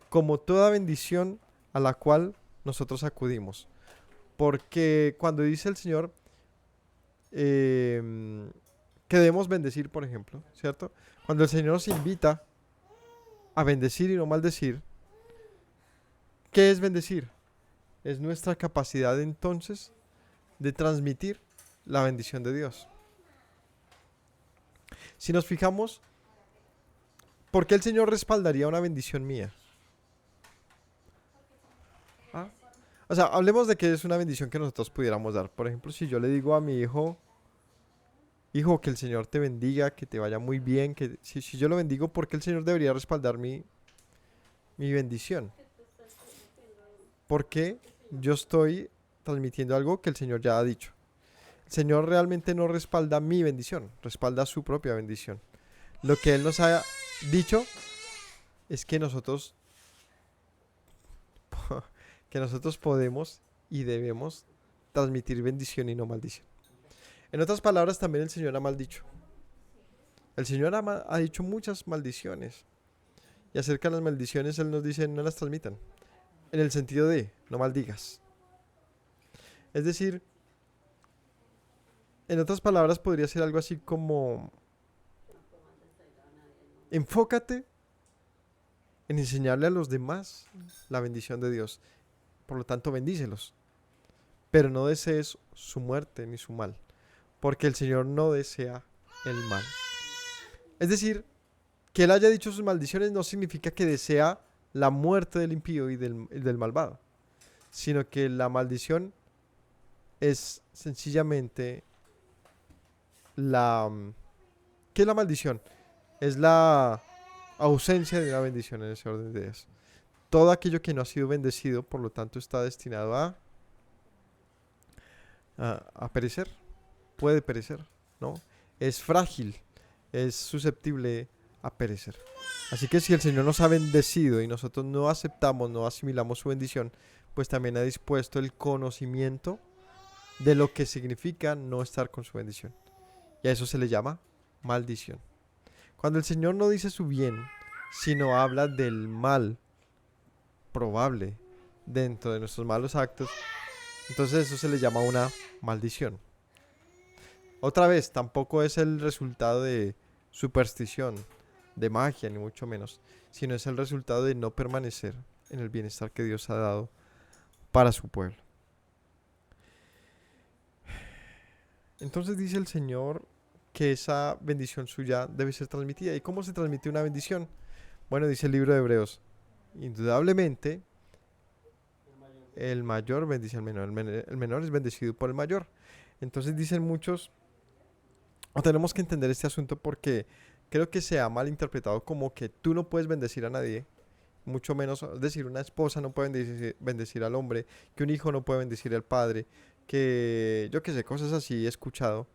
Como toda bendición a la cual nosotros acudimos. Porque cuando dice el Señor que debemos bendecir, por ejemplo, ¿cierto? Cuando el Señor nos invita a bendecir y no maldecir, ¿qué es bendecir? Es nuestra capacidad entonces de transmitir la bendición de Dios. Si nos fijamos, ¿por qué el Señor respaldaría una bendición mía? ¿Ah? O sea, hablemos de que es una bendición que nosotros pudiéramos dar. Por ejemplo, si yo le digo a mi hijo, hijo, que el Señor te bendiga, que te vaya muy bien, que si yo lo bendigo, ¿por qué el Señor debería respaldar mi bendición? Porque yo estoy transmitiendo algo que el Señor ya ha dicho. El Señor realmente no respalda mi bendición, respalda su propia bendición. Lo que Él nos ha dicho es que nosotros podemos y debemos transmitir bendición y no maldición. En otras palabras, también el Señor ha maldicho. El Señor ha dicho muchas maldiciones. Y acerca de las maldiciones, Él nos dice, no las transmitan. En el sentido de, no maldigas. Es decir, en otras palabras, podría ser algo así como, enfócate en enseñarle a los demás la bendición de Dios. Por lo tanto, bendícelos. Pero no desees su muerte ni su mal. Porque el Señor no desea el mal. Es decir, que Él haya dicho sus maldiciones no significa que desea la muerte del impío y del malvado. Sino que la maldición es sencillamente la... ¿Qué es la maldición? Es la ausencia de una bendición en ese orden de ideas. Todo aquello que no ha sido bendecido, por lo tanto, está destinado a perecer. Puede perecer, ¿no? Es frágil, es susceptible a perecer. Así que si el Señor nos ha bendecido y nosotros no aceptamos, no asimilamos su bendición, pues también ha dispuesto el conocimiento de lo que significa no estar con su bendición. Y a eso se le llama maldición. Cuando el Señor no dice su bien, sino habla del mal probable dentro de nuestros malos actos, entonces eso se le llama una maldición. Otra vez, tampoco es el resultado de superstición, de magia, ni mucho menos, sino es el resultado de no permanecer en el bienestar que Dios ha dado para su pueblo. Entonces dice el Señor que esa bendición suya debe ser transmitida. ¿Y cómo se transmite una bendición? Bueno, dice el libro de Hebreos, indudablemente el mayor bendice al menor, el menor es bendecido por el mayor. Entonces dicen muchos, o tenemos que entender este asunto porque creo que se ha malinterpretado como que tú no puedes bendecir a nadie, mucho menos, es decir, una esposa no puede bendecir al hombre, que un hijo no puede bendecir al padre, que yo qué sé, cosas así he escuchado,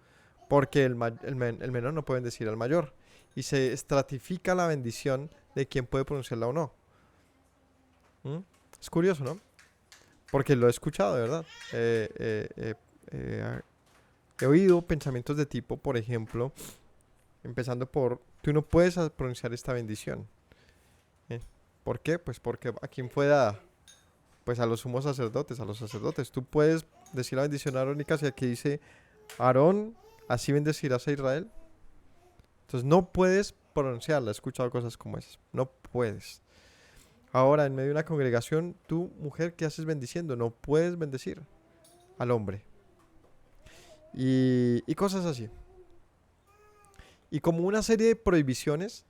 porque el menor no puede bendecir al mayor. Y se estratifica la bendición de quién puede pronunciarla o no. ¿Mm? Es curioso, ¿no? Porque lo he escuchado, de verdad. He oído pensamientos de tipo, por ejemplo, empezando por, tú no puedes pronunciar esta bendición. ¿Por qué? Pues porque a quién fue dada. Pues a los sumos sacerdotes, a los sacerdotes. Tú puedes decir la bendición arónica hacia que dice, Aarón, así bendecirás a Israel. Entonces no puedes pronunciarla. He escuchado cosas como esas. No puedes. Ahora, en medio de una congregación, tú, mujer, ¿qué haces bendiciendo? No puedes bendecir al hombre. Y cosas así. Y como una serie de prohibiciones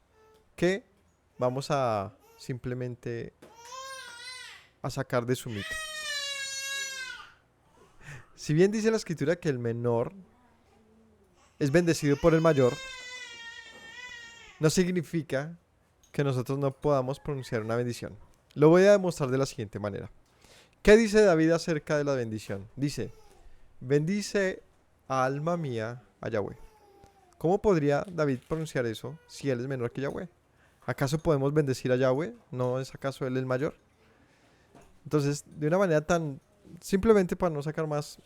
que vamos a simplemente a sacar de su mito. Si bien dice la escritura que el menor es bendecido por el mayor, no significa que nosotros no podamos pronunciar una bendición. Lo voy a demostrar de la siguiente manera. ¿Qué dice David acerca de la bendición? Dice, bendice alma mía a Yahweh. ¿Cómo podría David pronunciar eso si él es menor que Yahweh? ¿Acaso podemos bendecir a Yahweh? ¿No es acaso él el mayor? Entonces, de una manera tan, simplemente para no sacar más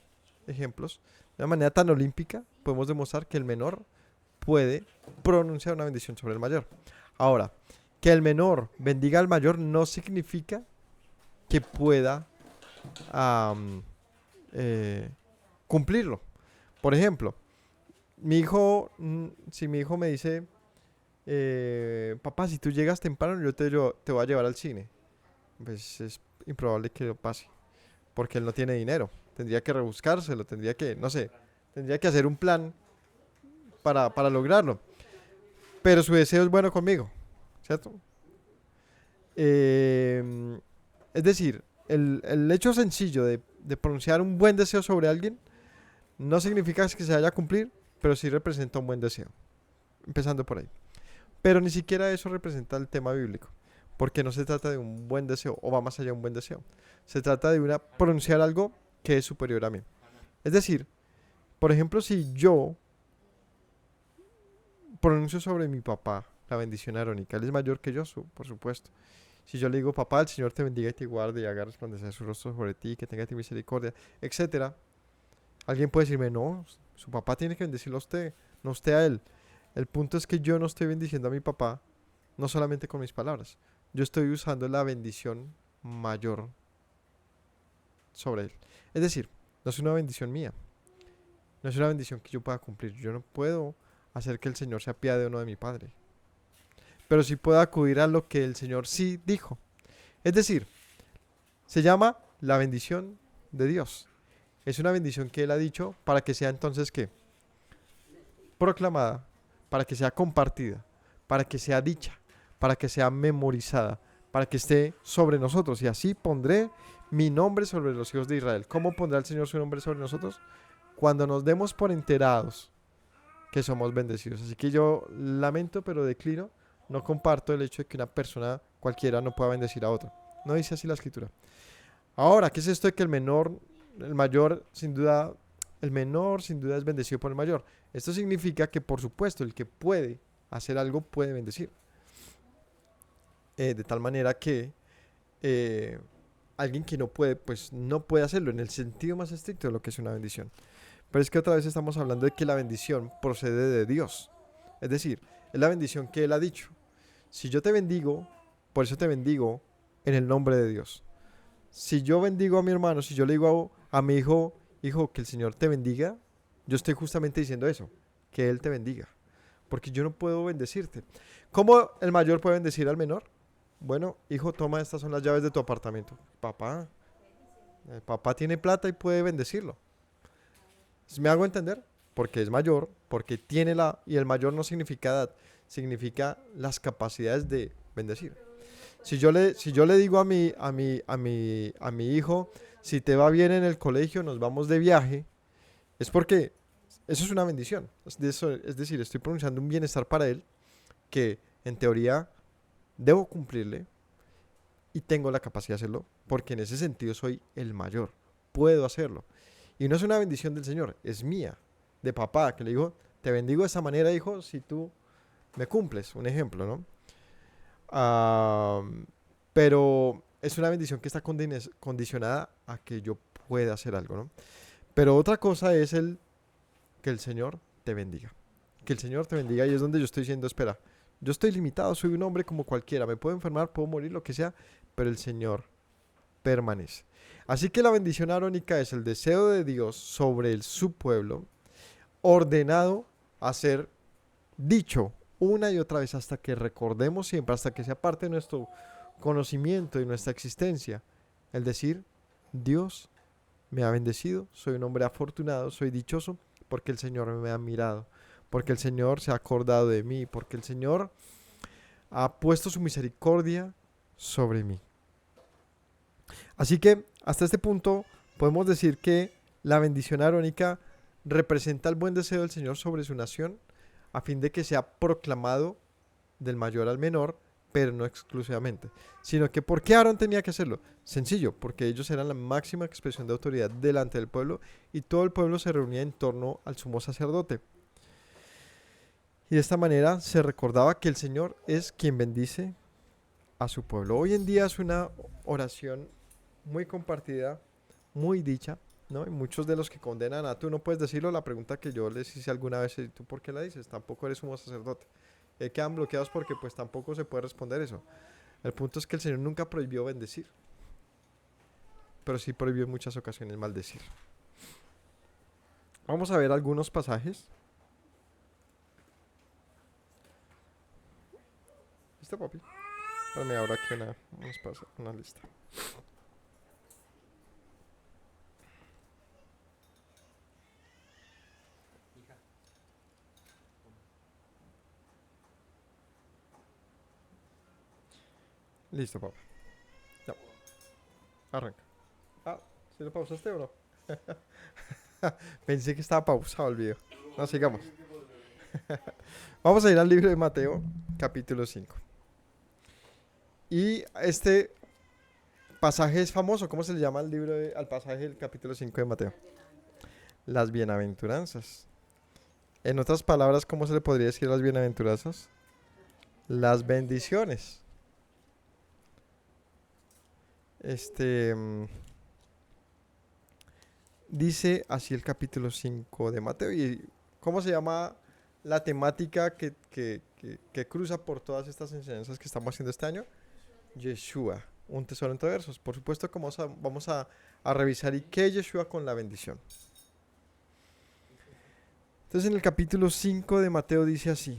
ejemplos, de una manera tan olímpica, podemos demostrar que el menor puede pronunciar una bendición sobre el mayor. Ahora, que el menor bendiga al mayor no significa que pueda cumplirlo. Por ejemplo, mi hijo, si mi hijo me dice, papá, si tú llegas temprano, yo te voy a llevar al cine. Pues es improbable que lo pase, porque él no tiene dinero. Tendría que rebuscárselo, tendría que, no sé, tendría que hacer un plan para lograrlo. Pero su deseo es bueno conmigo, ¿cierto? Es decir, el hecho sencillo de pronunciar un buen deseo sobre alguien no significa que se vaya a cumplir, pero sí representa un buen deseo. Empezando por ahí. Pero ni siquiera eso representa el tema bíblico, porque no se trata de un buen deseo, o va más allá de un buen deseo. Se trata de pronunciar algo que es superior a mí. Es decir, por ejemplo, si yo pronuncio sobre mi papá la bendición arónica. Él es mayor que yo, por supuesto. Si yo le digo, papá, el Señor te bendiga y te guarde y haga resplandecer su rostro sobre ti, que tenga de ti misericordia, etcétera. Alguien puede decirme, no, su papá tiene que bendecirlo a usted, no usted a él. El punto es que yo no estoy bendiciendo a mi papá, no solamente con mis palabras. Yo estoy usando la bendición mayor sobre él. Es decir, no es una bendición mía, no es una bendición que yo pueda cumplir. Yo no puedo hacer que el Señor se apiade o no de mi padre, pero sí puedo acudir a lo que el Señor sí dijo. Es decir, se llama la bendición de Dios. Es una bendición que Él ha dicho para que sea entonces ¿qué? Proclamada, para que sea compartida, para que sea dicha, para que sea memorizada, para que esté sobre nosotros. Y así pondré mi nombre sobre los hijos de Israel. ¿Cómo pondrá el Señor su nombre sobre nosotros? Cuando nos demos por enterados que somos bendecidos. Así que yo lamento, pero declino, no comparto el hecho de que una persona cualquiera no pueda bendecir a otro. No dice así la escritura. Ahora, ¿qué es esto de que el mayor, sin duda, el menor sin duda es bendecido por el mayor? Esto significa que, por supuesto, el que puede hacer algo puede bendecir. De tal manera que alguien que no puede, pues no puede hacerlo en el sentido más estricto de lo que es una bendición. Pero es que otra vez estamos hablando de que la bendición procede de Dios. Es decir, es la bendición que Él ha dicho. Si yo te bendigo, por eso te bendigo en el nombre de Dios. Si yo bendigo a mi hermano, si yo le digo a mi hijo, hijo, que el Señor te bendiga, yo estoy justamente diciendo eso, que Él te bendiga. Porque yo no puedo bendecirte. ¿Cómo el mayor puede bendecir al menor? Bueno, hijo, toma, estas son las llaves de tu apartamento. Papá, el papá tiene plata y puede bendecirlo. ¿Me hago entender? Porque es mayor, porque tiene y el mayor no significa edad, significa las capacidades de bendecir. Si yo le digo a mi hijo, si te va bien en el colegio, nos vamos de viaje, es porque eso es una bendición. Es decir, estoy pronunciando un bienestar para él que en teoría debo cumplirle y tengo la capacidad de hacerlo, porque en ese sentido soy el mayor, puedo hacerlo. Y no es una bendición del Señor, es mía, de papá, que le digo, te bendigo de esa manera, hijo, si tú me cumples, un ejemplo, ¿no? Ah, pero es una bendición que está condicionada a que yo pueda hacer algo, ¿no? Pero otra cosa es que el Señor te bendiga. Que el Señor te bendiga y es donde yo estoy diciendo, espera, yo estoy limitado, soy un hombre como cualquiera, me puedo enfermar, puedo morir, lo que sea, pero el Señor permanece. Así que la bendición arónica es el deseo de Dios sobre su pueblo, ordenado a ser dicho una y otra vez hasta que recordemos siempre, hasta que sea parte de nuestro conocimiento y nuestra existencia, el decir, Dios me ha bendecido, soy un hombre afortunado, soy dichoso porque el Señor me ha mirado, porque el Señor se ha acordado de mí, porque el Señor ha puesto su misericordia sobre mí. Así que hasta este punto podemos decir que la bendición arónica representa el buen deseo del Señor sobre su nación a fin de que sea proclamado del mayor al menor, pero no exclusivamente, sino que ¿por qué Aarón tenía que hacerlo? Sencillo, porque ellos eran la máxima expresión de autoridad delante del pueblo y todo el pueblo se reunía en torno al sumo sacerdote. Y de esta manera se recordaba que el Señor es quien bendice a su pueblo. Hoy en día es una oración muy compartida, muy dicha, ¿no? Y muchos de los que condenan a tú no puedes decirlo, la pregunta que yo les hice alguna vez es, ¿tú por qué la dices? Tampoco eres sumo sacerdote. Quedan bloqueados porque pues tampoco se puede responder eso. El punto es que el Señor nunca prohibió bendecir, pero sí prohibió en muchas ocasiones maldecir. Vamos a ver algunos pasajes. ¿Listo, papi? Espérame ahora aquí una lista. Listo, papá. Ya, arranca. Ah, ¿sí lo pausaste o no? Pensé que estaba pausado el video. No, sigamos. Vamos a ir al libro de Mateo, capítulo 5. Y este pasaje es famoso. ¿Cómo se le llama al pasaje del capítulo 5 de Mateo? Las bienaventuranzas. En otras palabras, ¿cómo se le podría decir a las bienaventuranzas? las bendiciones. Este dice así el capítulo 5 de Mateo. ¿Y cómo se llama la temática que cruza por todas estas enseñanzas que estamos haciendo este año? Yeshua, un tesoro entre versos. Por supuesto que vamos a revisar y qué es Yeshua con la bendición. Entonces en el capítulo 5 de Mateo dice así.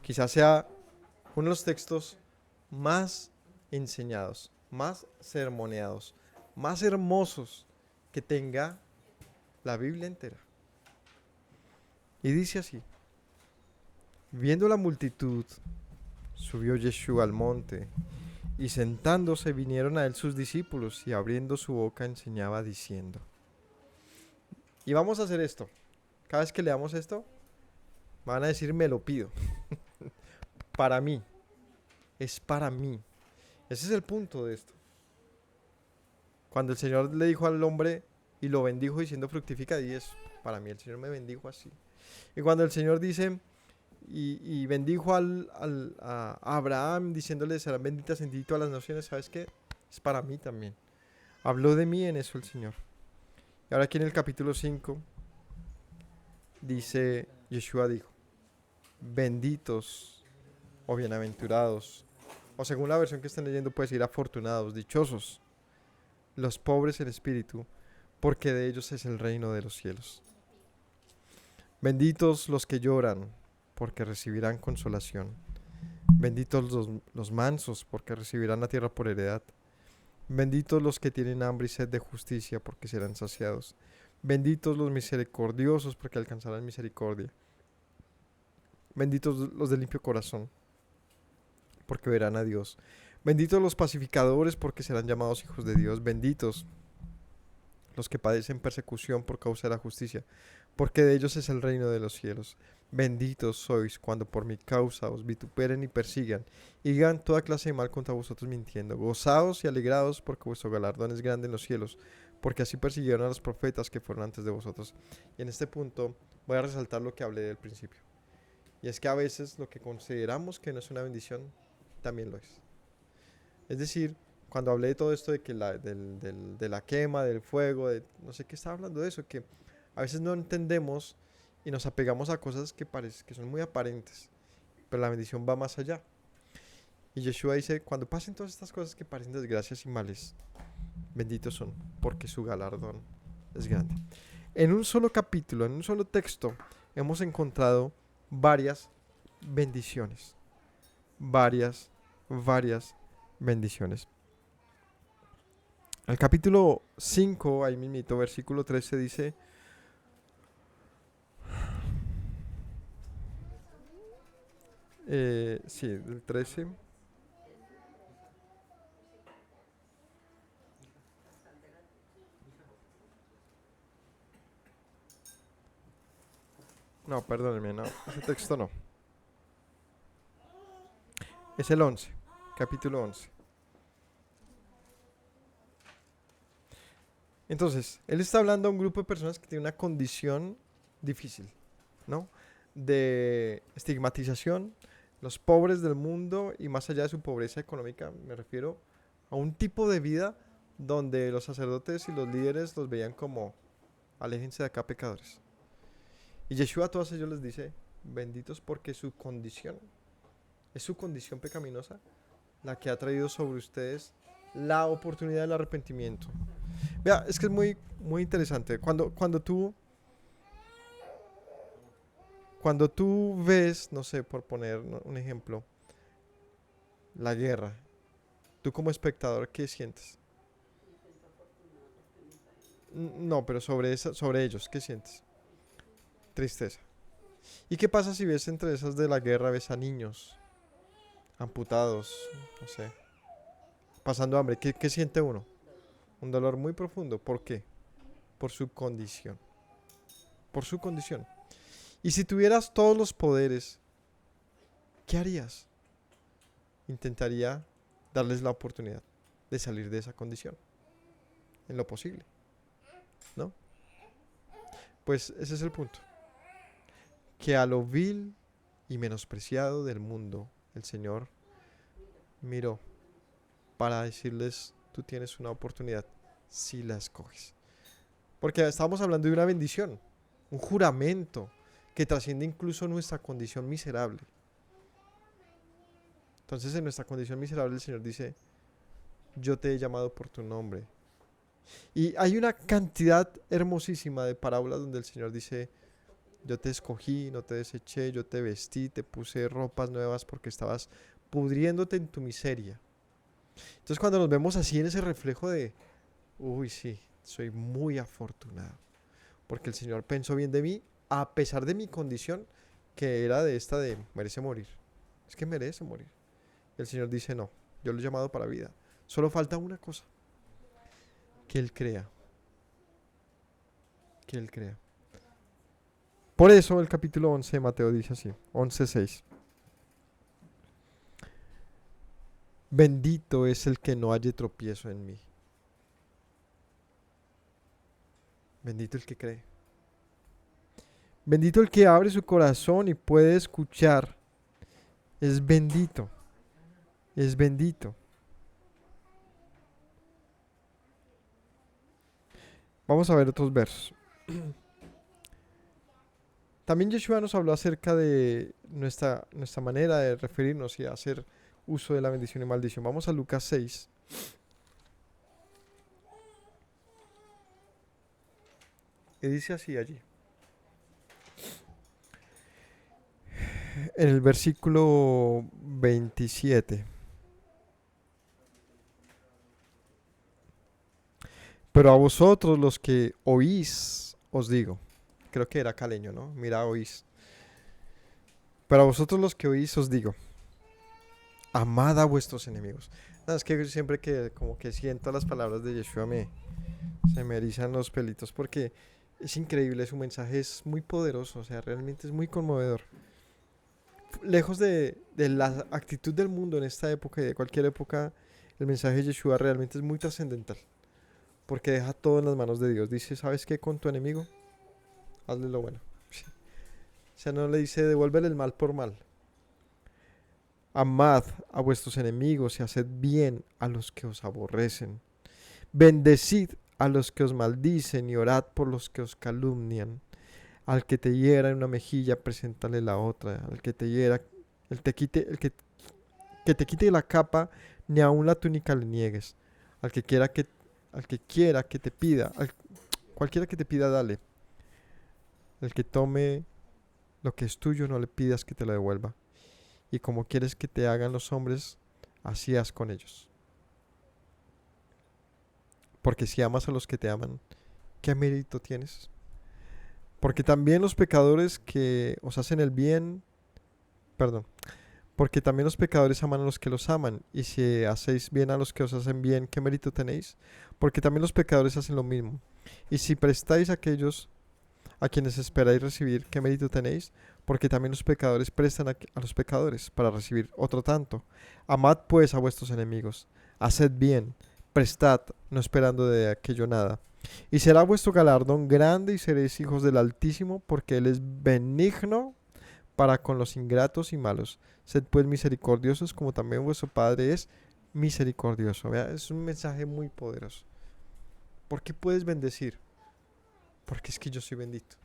Quizás sea uno de los textos más enseñados, más sermoneados, más hermosos que tenga la Biblia entera. Y dice así: viendo la multitud, subió Yeshua al monte, y sentándose vinieron a él sus discípulos, y abriendo su boca enseñaba diciendo. Y vamos a hacer esto. Cada vez que leamos esto, van a decir me lo pido. Para mí. Es para mí. Ese es el punto de esto. Cuando el Señor le dijo al hombre y lo bendijo diciendo fructifica, y es para mí, el Señor me bendijo así. Y cuando el Señor dice y bendijo a Abraham diciéndole serán benditas en ti todas las naciones, ¿sabes qué? Es para mí también. Habló de mí en eso el Señor. Y ahora aquí en el capítulo 5 dice, Yeshua dijo, benditos o bienaventurados, o según la versión que estén leyendo puede decir afortunados, dichosos, los pobres en espíritu, porque de ellos es el reino de los cielos. Benditos los que lloran, porque recibirán consolación. Benditos los mansos, porque recibirán la tierra por heredad. Benditos los que tienen hambre y sed de justicia, porque serán saciados. Benditos los misericordiosos, porque alcanzarán misericordia. Benditos los de limpio corazón, porque verán a Dios. Benditos los pacificadores, porque serán llamados hijos de Dios. Benditos los que padecen persecución por causa de la justicia, porque de ellos es el reino de los cielos. Benditos sois cuando por mi causa os vituperen y persigan, y digan toda clase de mal contra vosotros mintiendo. Gozaos y alegraos, porque vuestro galardón es grande en los cielos, porque así persiguieron a los profetas que fueron antes de vosotros. Y en este punto voy a resaltar lo que hablé del principio. Y es que a veces lo que consideramos que no es una bendición, también lo es. Es decir, cuando hablé de todo esto de que de la quema, del fuego, de no sé qué estaba hablando de eso, que a veces no entendemos y nos apegamos a cosas que son muy aparentes, pero la bendición va más allá. Y Yeshua dice, cuando pasen todas estas cosas que parecen desgracias y males, benditos son, porque su galardón es grande. En un solo capítulo, en un solo texto, hemos encontrado varias bendiciones. Varias bendiciones. El capítulo 5, ahí mismito, versículo 13 dice, sí, del 13. No, perdónenme, no, ese texto no. Es el 11, capítulo 11. Entonces, él está hablando a un grupo de personas que tienen una condición difícil, ¿no? De estigmatización, los pobres del mundo y más allá de su pobreza económica, me refiero a un tipo de vida donde los sacerdotes y los líderes los veían como, aléjense de acá pecadores. Y Yeshua a todos ellos les dice, benditos porque su condición, es su condición pecaminosa la que ha traído sobre ustedes la oportunidad del arrepentimiento. Vea, es que es muy interesante. Cuando tú ves, no sé, por poner un ejemplo, la guerra, tú como espectador, ¿qué sientes? No, pero sobre ellos, ¿qué sientes? Tristeza. ¿Y qué pasa si ves entre esas de la guerra, ves a niños amputados, no sé, pasando hambre? ¿Qué siente uno? Un dolor muy profundo. ¿Por qué? Por su condición. Por su condición. Y si tuvieras todos los poderes, ¿qué harías? Intentaría darles la oportunidad de salir de esa condición, en lo posible, ¿no? Pues ese es el punto. Que a lo vil y menospreciado del mundo, el Señor miró para decirles, tú tienes una oportunidad si la escoges. Porque estamos hablando de una bendición, un juramento que trasciende incluso nuestra condición miserable. Entonces en nuestra condición miserable el Señor dice, yo te he llamado por tu nombre. Y hay una cantidad hermosísima de parábolas donde el Señor dice, yo te escogí, no te deseché, yo te vestí, te puse ropas nuevas porque estabas pudriéndote en tu miseria. Entonces cuando nos vemos así en ese reflejo de, uy, sí, soy muy afortunado, porque el Señor pensó bien de mí, a pesar de mi condición, que era de esta de merece morir. Es que merece morir. Y el Señor dice, no, yo lo he llamado para vida. Solo falta una cosa, que Él crea. Que Él crea. Por eso el capítulo 11 de Mateo dice así, 11:6. Bendito es el que no halle tropiezo en mí. Bendito el que cree. Bendito el que abre su corazón y puede escuchar. Es bendito. Es bendito. Vamos a ver otros versos. También Yeshua nos habló acerca de nuestra manera de referirnos y hacer uso de la bendición y maldición. Vamos a Lucas 6. Y dice así allí. En el versículo 27. Pero a vosotros los que oís, os digo. Creo que era caleño, ¿no? Mira, oís. Pero a vosotros los que oís, os digo. Amad a vuestros enemigos. No, es que siempre que como que siento las palabras de Yeshua se me erizan los pelitos porque es increíble, su mensaje es muy poderoso, o sea, realmente es muy conmovedor. Lejos de la actitud del mundo en esta época y de cualquier época, el mensaje de Yeshua realmente es muy trascendental porque deja todo en las manos de Dios. Dice, ¿sabes qué? Con tu enemigo, hazle lo bueno. O sea, no le dice devuélvele el mal por mal. Amad a vuestros enemigos y haced bien a los que os aborrecen. Bendecid a los que os maldicen y orad por los que os calumnian. Al que te hiera en una mejilla, preséntale la otra. Al que te hiera, que te quite la capa, ni aun la túnica le niegues. Al que quiera que, al que quiera que te pida, cualquiera que te pida, dale. El que tome lo que es tuyo, no le pidas que te lo devuelva. Y como quieres que te hagan los hombres, así haz con ellos. Porque si amas a los que te aman, ¿qué mérito tienes? Porque también los pecadores que os hacen el bien, perdón, porque también los pecadores aman a los que los aman, y si hacéis bien a los que os hacen bien, ¿qué mérito tenéis? Porque también los pecadores hacen lo mismo. Y si prestáis a aquellos a quienes esperáis recibir, ¿qué mérito tenéis? Porque también los pecadores prestan a los pecadores para recibir otro tanto. Amad pues a vuestros enemigos, haced bien, prestad, no esperando de aquello nada. Y será vuestro galardón grande y seréis hijos del Altísimo, porque Él es benigno para con los ingratos y malos. Sed pues misericordiosos como también vuestro Padre es misericordioso. ¿Vea? Es un mensaje muy poderoso. ¿Por qué puedes bendecir? Porque es que yo soy bendito.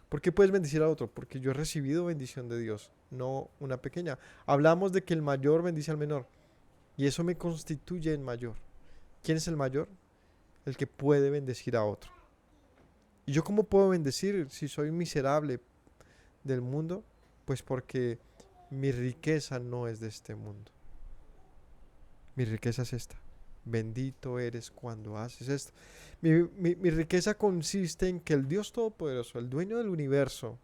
¿Por qué puedes bendecir a otro? Porque yo he recibido bendición de Dios, no una pequeña. Hablamos de que el mayor bendice al menor y eso me constituye el mayor. ¿Quién es el mayor? El que puede bendecir a otro. ¿Y yo cómo puedo bendecir si soy miserable del mundo? Pues porque mi riqueza no es de este mundo. Mi riqueza es esta. Bendito eres cuando haces esto. Mi riqueza consiste en que el Dios Todopoderoso, el dueño del universo,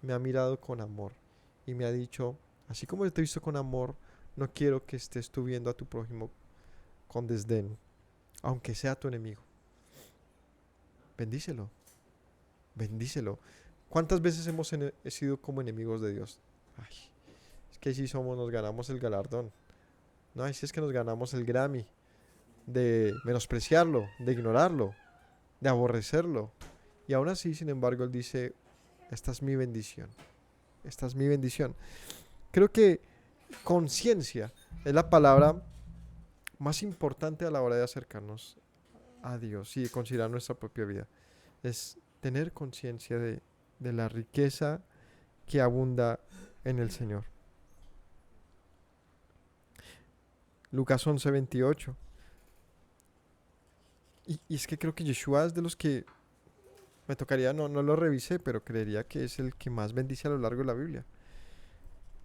me ha mirado con amor y me ha dicho, así como te he visto con amor, no quiero que estés tú viendo a tu prójimo con desdén, aunque sea tu enemigo. Bendícelo, bendícelo. ¿Cuántas veces hemos sido como enemigos de Dios? Ay, es que si somos, nos ganamos el galardón. No, si es que nos ganamos el Grammy de menospreciarlo, de ignorarlo, de aborrecerlo. Y aún así, sin embargo, Él dice, esta es mi bendición. esta es mi bendición. Creo que conciencia es la palabra más importante a la hora de acercarnos a Dios y de considerar nuestra propia vida. Es tener conciencia de la riqueza que abunda en el Señor. Lucas 11:28. Y es que creo que Yeshua es de los que me tocaría, no lo revisé, pero creería que es el que más bendice a lo largo de la Biblia.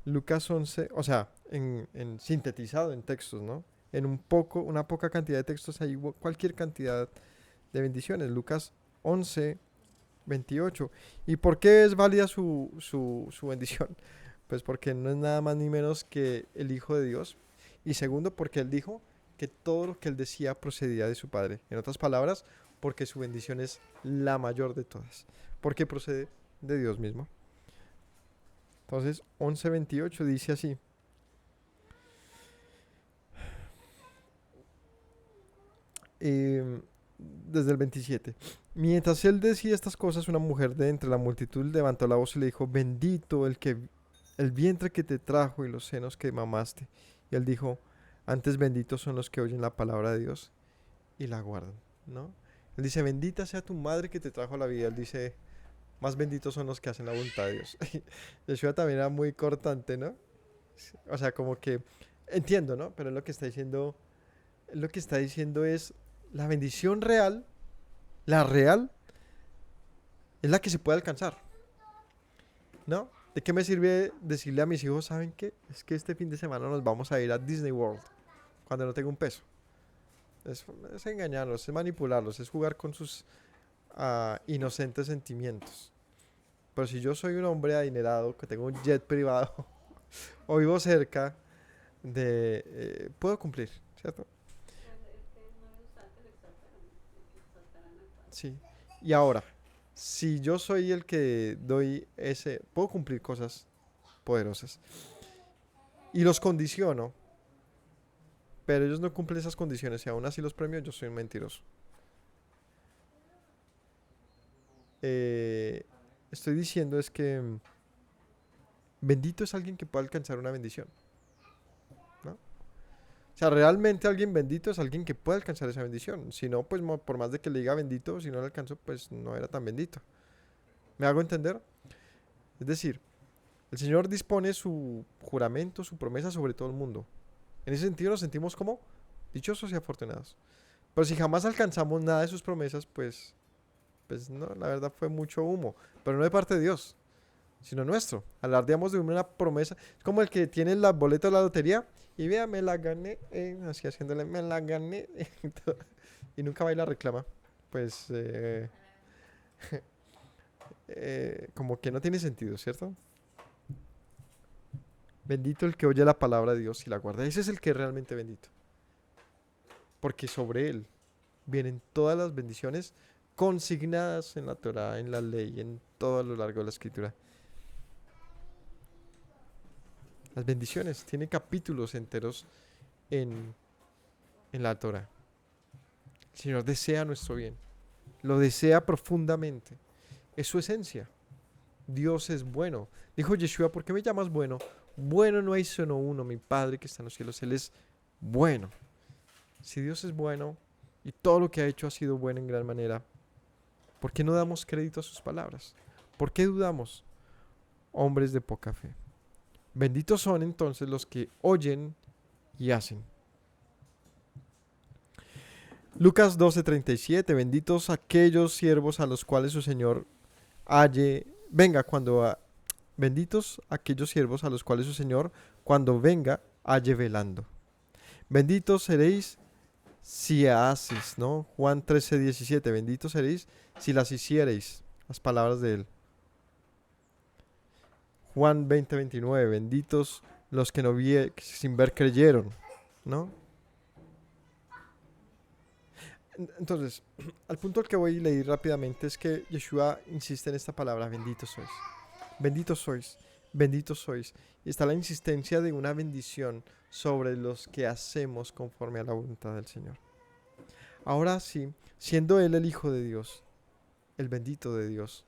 Lucas 11, o sea, en sintetizado en textos, ¿no? En una poca cantidad de textos hay cualquier cantidad de bendiciones. Lucas 11:28. ¿Y por qué es válida su bendición? Pues porque no es nada más ni menos que el Hijo de Dios. Y segundo, porque Él dijo que todo lo que Él decía procedía de su Padre. En otras palabras, porque su bendición es la mayor de todas. Porque procede de Dios mismo. Entonces, 11:28 dice así. Desde el 27. Mientras él decía estas cosas, una mujer de entre la multitud levantó la voz y le dijo, bendito el vientre que te trajo y los senos que mamaste. Y él dijo, antes benditos son los que oyen la palabra de Dios y la guardan, ¿no? Él dice, bendita sea tu madre que te trajo a la vida. Él dice, más benditos son los que hacen la voluntad de Dios. Yeshua también era muy cortante, ¿no? O sea, como que entiendo, ¿no? Pero lo que está diciendo es la bendición real, la real, es la que se puede alcanzar, ¿no? ¿De qué me sirve decirle a mis hijos, ¿saben qué? Es que este fin de semana nos vamos a ir a Disney World cuando no tengo un peso. Es engañarlos, es manipularlos, es jugar con sus inocentes sentimientos. Pero si yo soy un hombre adinerado, que tengo un jet privado o vivo cerca puedo cumplir, ¿cierto? Sí. Y ahora, si yo soy el que doy puedo cumplir cosas poderosas y los condiciono, pero ellos no cumplen esas condiciones y aún así los premio, yo soy un mentiroso. Eh, Estoy diciendo es que bendito es alguien que puede alcanzar una bendición, ¿no? O sea, realmente alguien bendito es alguien que puede alcanzar esa bendición. Si no, pues por más de que le diga bendito, si no le alcanzó, pues no era tan bendito. ¿Me hago entender? Es decir, el Señor dispone su juramento, su promesa sobre todo el mundo. En ese sentido nos sentimos como dichosos y afortunados. Pero si jamás alcanzamos nada de sus promesas, pues no, la verdad fue mucho humo. Pero no de parte de Dios, sino nuestro. Alardeamos de una promesa. Es como el que tiene la boleta de la lotería y vea, me la gané, así haciéndole, me la gané. Y nunca va y la reclama. Pues como que no tiene sentido, ¿cierto? Bendito el que oye la palabra de Dios y la guarda. Ese es el que es realmente bendito. Porque sobre él vienen todas las bendiciones consignadas en la Torah, en la ley, en todo a lo largo de la escritura. Las bendiciones tienen capítulos enteros en, en la Torah. El Señor desea nuestro bien. Lo desea profundamente. Es su esencia. Dios es bueno. Dijo Yeshua, ¿por qué me llamas bueno? Bueno no hay sino uno, mi Padre que está en los cielos. Él es bueno. Si Dios es bueno y todo lo que ha hecho ha sido bueno en gran manera, ¿por qué no damos crédito a sus palabras? ¿Por qué dudamos? Hombres de poca fe. Benditos son entonces los que oyen y hacen. Lucas 12:37. Benditos aquellos siervos a los cuales su Señor benditos aquellos siervos a los cuales su Señor cuando venga halle velando. Benditos seréis si haces, ¿no? Juan 13:17. Benditos seréis si las hiciereis. Las palabras de él. Juan 20:29. Benditos los que no sin ver creyeron, ¿no? Entonces, al punto al que voy a leer rápidamente es que Yeshua insiste en esta palabra, benditos sois. Benditos sois, benditos sois. Y está la insistencia de una bendición sobre los que hacemos conforme a la voluntad del Señor. Ahora sí, siendo Él el Hijo de Dios, el bendito de Dios,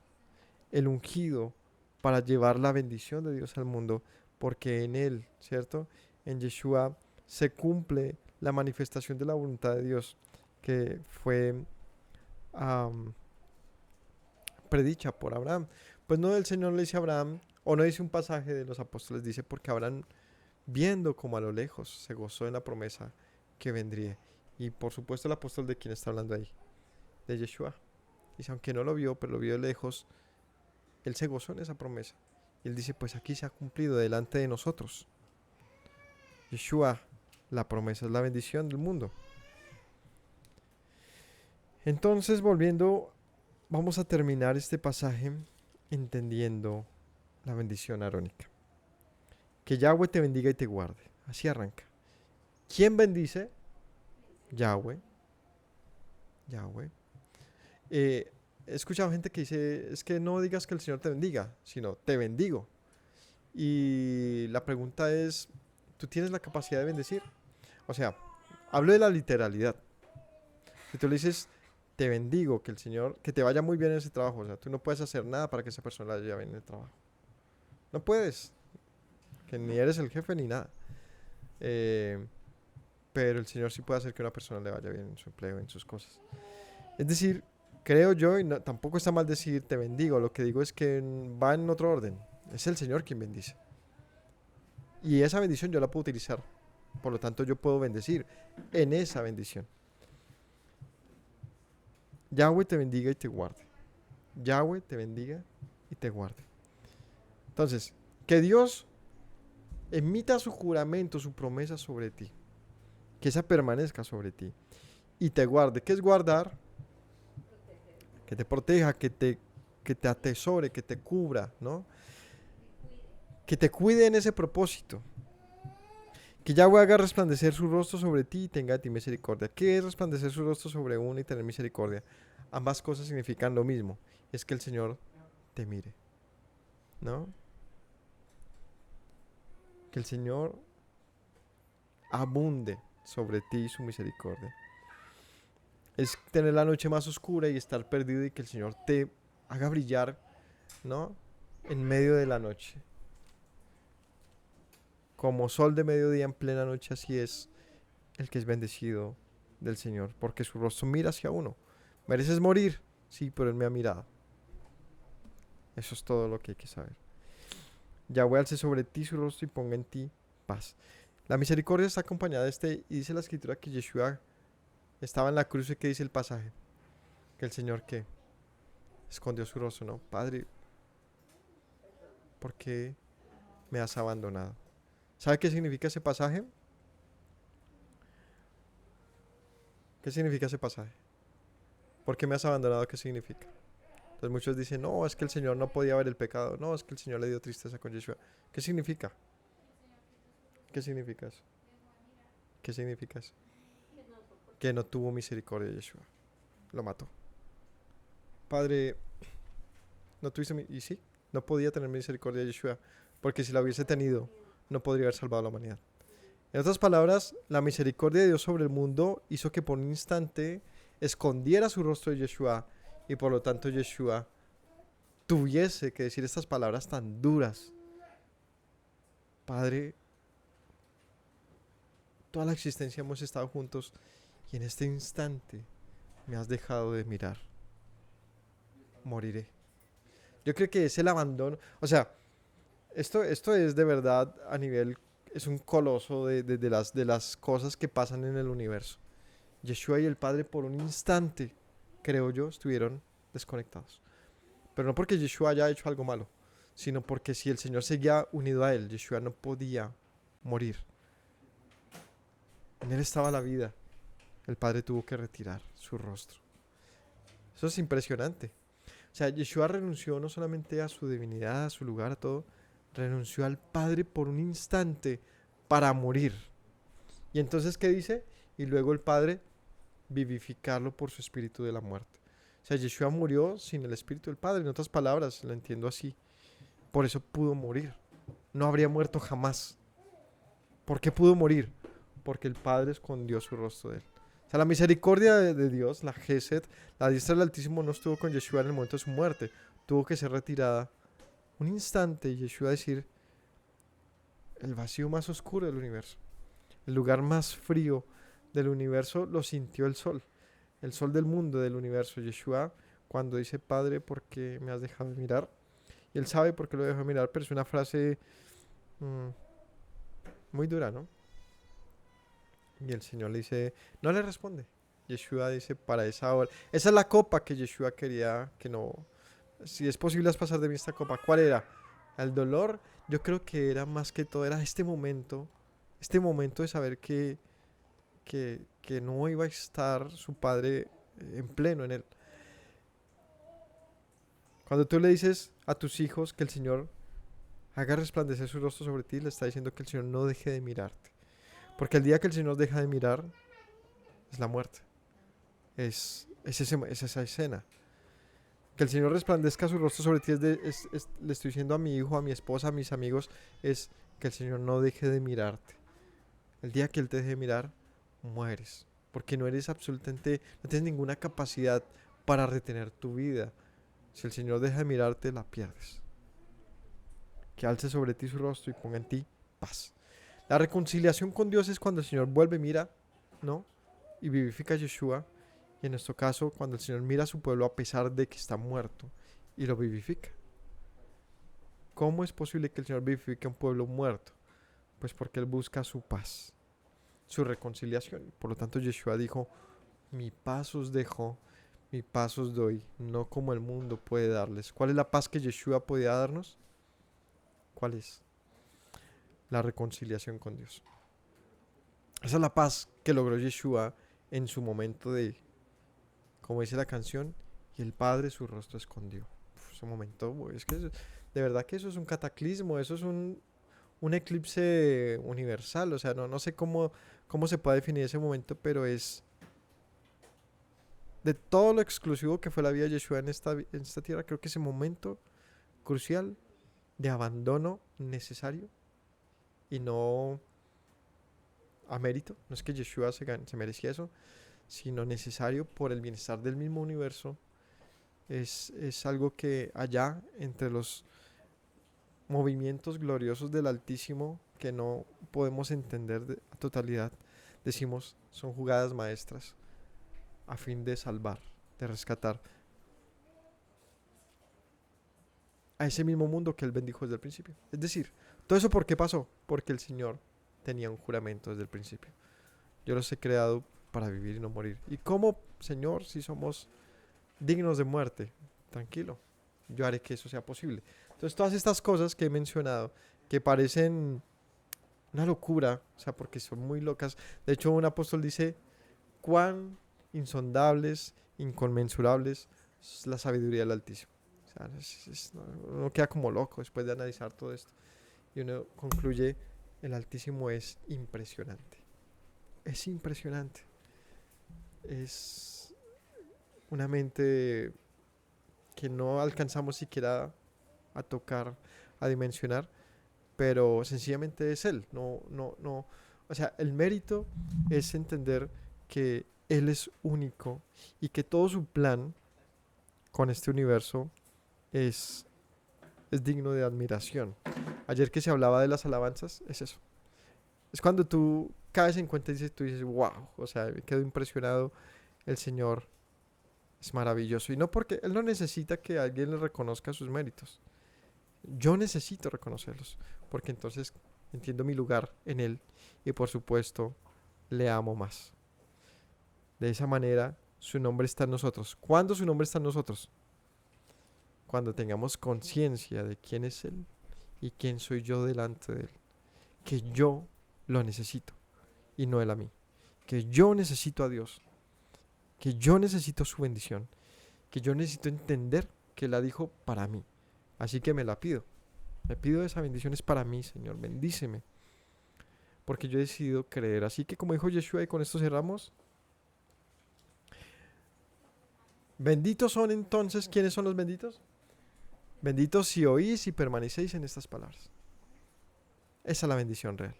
el ungido, para llevar la bendición de Dios al mundo, porque en Él, ¿cierto? En Yeshua se cumple la manifestación de la voluntad de Dios que fue am, predicha por Abraham. Pues no, el Señor le dice a Abraham, o no dice un pasaje de los apóstoles, dice, porque Abraham, viendo como a lo lejos, se gozó en la promesa que vendría. Y por supuesto el apóstol, ¿de quién está hablando ahí? De Yeshua. Dice, aunque no lo vio, pero lo vio de lejos, él se gozó en esa promesa. Y él dice, pues aquí se ha cumplido delante de nosotros. Yeshua, la promesa es la bendición del mundo. Entonces, volviendo, vamos a terminar este pasaje entendiendo la bendición arónica. Que Yahweh te bendiga y te guarde. Así arranca. ¿Quién bendice? Yahweh. Yahweh. He escuchado gente que dice, es que no digas que el Señor te bendiga, sino te bendigo. Y la pregunta es, ¿tú tienes la capacidad de bendecir? O sea, hablo de la literalidad. Si tú le dices, te bendigo, que el Señor, que te vaya muy bien en ese trabajo, o sea, tú no puedes hacer nada para que esa persona le vaya bien en el trabajo. No puedes, que ni eres el jefe ni nada. Pero el Señor sí puede hacer que una persona le vaya bien en su empleo, en sus cosas. Es decir, creo yo, y tampoco está mal decir te bendigo, lo que digo es que va en otro orden. Es el Señor quien bendice. Y esa bendición yo la puedo utilizar. Por lo tanto, yo puedo bendecir en esa bendición. Yahweh te bendiga y te guarde. Yahweh te bendiga y te guarde. Entonces, que Dios emita su juramento, su promesa sobre ti. Que esa permanezca sobre ti. Y te guarde. ¿Qué es guardar? Que te proteja, que te atesore, que te cubra, ¿no? Que te cuide en ese propósito. Que Yahweh haga resplandecer su rostro sobre ti y tenga de ti misericordia. ¿Qué es resplandecer su rostro sobre uno y tener misericordia? Ambas cosas significan lo mismo. Es que el Señor te mire, ¿no? Que el Señor abunde sobre ti su misericordia. Es tener la noche más oscura y estar perdido y que el Señor te haga brillar, ¿no? En medio de la noche. Como sol de mediodía en plena noche, así es el que es bendecido del Señor, porque su rostro mira hacia uno. ¿Mereces morir? Sí, pero Él me ha mirado. Eso es todo lo que hay que saber. Yahweh alce sobre ti su rostro y ponga en ti paz. La misericordia está acompañada de este, y dice la escritura que Yeshua estaba en la cruz. ¿Y qué dice el pasaje? Que el Señor, ¿qué? Escondió su rostro, ¿no? Padre, ¿por qué me has abandonado? ¿Sabe qué significa ese pasaje? ¿Qué significa ese pasaje? ¿Por qué me has abandonado? ¿Qué significa? Entonces muchos dicen, no, es que el Señor no podía ver el pecado. No, es que el Señor le dio tristeza con Yeshua. ¿Qué significa? ¿Qué significa eso? ¿Qué significa eso? Que no tuvo misericordia de Yeshua. Lo mató. Padre, no tuviste y sí, no podía tener misericordia de Yeshua, porque si la hubiese tenido, no podría haber salvado a la humanidad. En otras palabras, la misericordia de Dios sobre el mundo hizo que por un instante escondiera su rostro de Yeshua, y por lo tanto Yeshua tuviese que decir estas palabras tan duras. Padre, toda la existencia hemos estado juntos y en este instante me has dejado de mirar. Moriré. Yo creo que es el abandono. O sea, esto es de verdad a nivel, es un coloso de las cosas que pasan en el universo. Yeshua y el Padre por un instante, creo yo, estuvieron desconectados. Pero no porque Yeshua haya hecho algo malo, sino porque si el Señor seguía unido a él, Yeshua no podía morir. En él estaba la vida. El Padre tuvo que retirar su rostro. Eso es impresionante. O sea, Yeshua renunció no solamente a su divinidad, a su lugar, a todo, renunció al Padre por un instante para morir. Y entonces, ¿qué dice? Y luego el Padre vivificarlo por su espíritu de la muerte. O sea, Yeshua murió sin el espíritu del Padre. En otras palabras, lo entiendo así. Por eso pudo morir. No habría muerto jamás. ¿Por qué pudo morir? Porque el Padre escondió su rostro de él. O sea, la misericordia de Dios, la Gesed, la diestra del Altísimo no estuvo con Yeshua en el momento de su muerte. Tuvo que ser retirada un instante Yeshua decir, el vacío más oscuro del universo, el lugar más frío del universo lo sintió el sol del mundo, del universo. Yeshua, cuando dice, Padre, ¿por qué me has dejado de mirar? Y él sabe por qué lo dejó de mirar, pero es una frase mm, muy dura, ¿no? Y el Señor le dice, no le responde. Yeshua dice, para esa hora. Esa es la copa que Yeshua quería que no. Si es posible, haz pasar de mí esta copa. ¿Cuál era? El dolor. Yo creo que era más que todo, era este momento de saber que no iba a estar su padre en pleno en él. Cuando tú le dices a tus hijos que el Señor haga resplandecer su rostro sobre ti, le está diciendo que el Señor no deje de mirarte. Porque el día que el Señor deja de mirar, es la muerte. Es esa escena. Que el Señor resplandezca su rostro sobre ti, le estoy diciendo a mi hijo, a mi esposa, a mis amigos, es que el Señor no deje de mirarte. El día que Él te deje de mirar, mueres. Porque no eres absolutamente, no tienes ninguna capacidad para retener tu vida. Si el Señor deja de mirarte, la pierdes. Que alce sobre ti su rostro y ponga en ti paz. La reconciliación con Dios es cuando el Señor vuelve, mira, ¿no? Y vivifica a Yeshua. Y en nuestro caso, cuando el Señor mira a su pueblo a pesar de que está muerto y lo vivifica. ¿Cómo es posible que el Señor vivifique a un pueblo muerto? Pues porque Él busca su paz, su reconciliación. Por lo tanto, Yeshua dijo, mi paz os dejo, mi paz os doy, no como el mundo puede darles. ¿Cuál es la paz que Yeshua podía darnos? ¿Cuál es? La reconciliación con Dios. Esa es la paz que logró Yeshua en su momento de, como dice la canción, y el Padre su rostro escondió. Ese momento, es que de verdad que eso es un cataclismo, eso es un eclipse universal, o sea, no sé cómo se puede definir ese momento, pero es de todo lo exclusivo que fue la vida de Yeshua en esta tierra, creo que ese momento crucial de abandono necesario y no a mérito, no es que Yeshua se merecía eso, sino necesario por el bienestar del mismo universo, es algo que allá entre los movimientos gloriosos del Altísimo que no podemos entender a totalidad, decimos, son jugadas maestras a fin de salvar, de rescatar a ese mismo mundo que Él bendijo desde el principio. Es decir, todo eso ¿por qué pasó? Porque el Señor tenía un juramento desde el principio. Yo los he creado para vivir y no morir. ¿Y cómo, Señor, si somos dignos de muerte? Tranquilo, yo haré que eso sea posible. Entonces, todas estas cosas que he mencionado, que parecen una locura, o sea, porque son muy locas. De hecho, un apóstol dice, cuán insondables, inconmensurables es la sabiduría del Altísimo. O sea, uno queda como loco después de analizar todo esto. Y uno concluye, el Altísimo es impresionante. Es impresionante. Es una mente que no alcanzamos siquiera a tocar, a dimensionar, pero sencillamente es Él. No. O sea, el mérito es entender que Él es único y que todo su plan con este universo es digno de admiración. Ayer que se hablaba de las alabanzas, es eso. Es cuando tú caes en cuenta y tú dices, wow, o sea, me quedo impresionado, el Señor es maravilloso. Y no porque Él no necesita que alguien le reconozca sus méritos. Yo necesito reconocerlos, porque entonces entiendo mi lugar en Él y por supuesto le amo más. De esa manera su nombre está en nosotros. ¿Cuándo su nombre está en nosotros? Cuando tengamos conciencia de quién es Él y quién soy yo delante de Él. Que yo lo necesito y no Él a mí. Que yo necesito a Dios. Que yo necesito su bendición. Que yo necesito entender que Él la dijo para mí. Así que me la pido. Me pido esa bendición es para mí, Señor. Bendíceme. Porque yo he decidido creer. Así que como dijo Yeshua y con esto cerramos. Benditos son entonces, ¿quiénes son los benditos? Benditos si oís y permanecéis en estas palabras. Esa es la bendición real.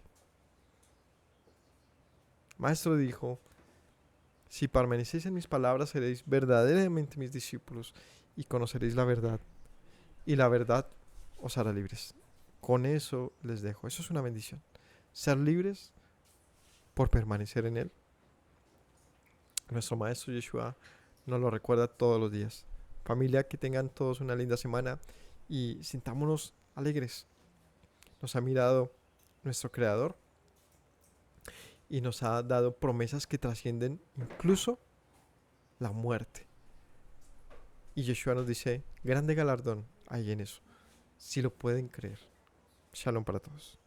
Maestro dijo, si permanecéis en mis palabras seréis verdaderamente mis discípulos y conoceréis la verdad. Y la verdad os hará libres. Con eso les dejo. Eso es una bendición. Ser libres por permanecer en Él. Nuestro Maestro Yeshua nos lo recuerda todos los días. Familia, que tengan todos una linda semana y sintámonos alegres. Nos ha mirado nuestro Creador y nos ha dado promesas que trascienden incluso la muerte. Y Yeshua nos dice, grande galardón hay en eso, si lo pueden creer. Shalom para todos.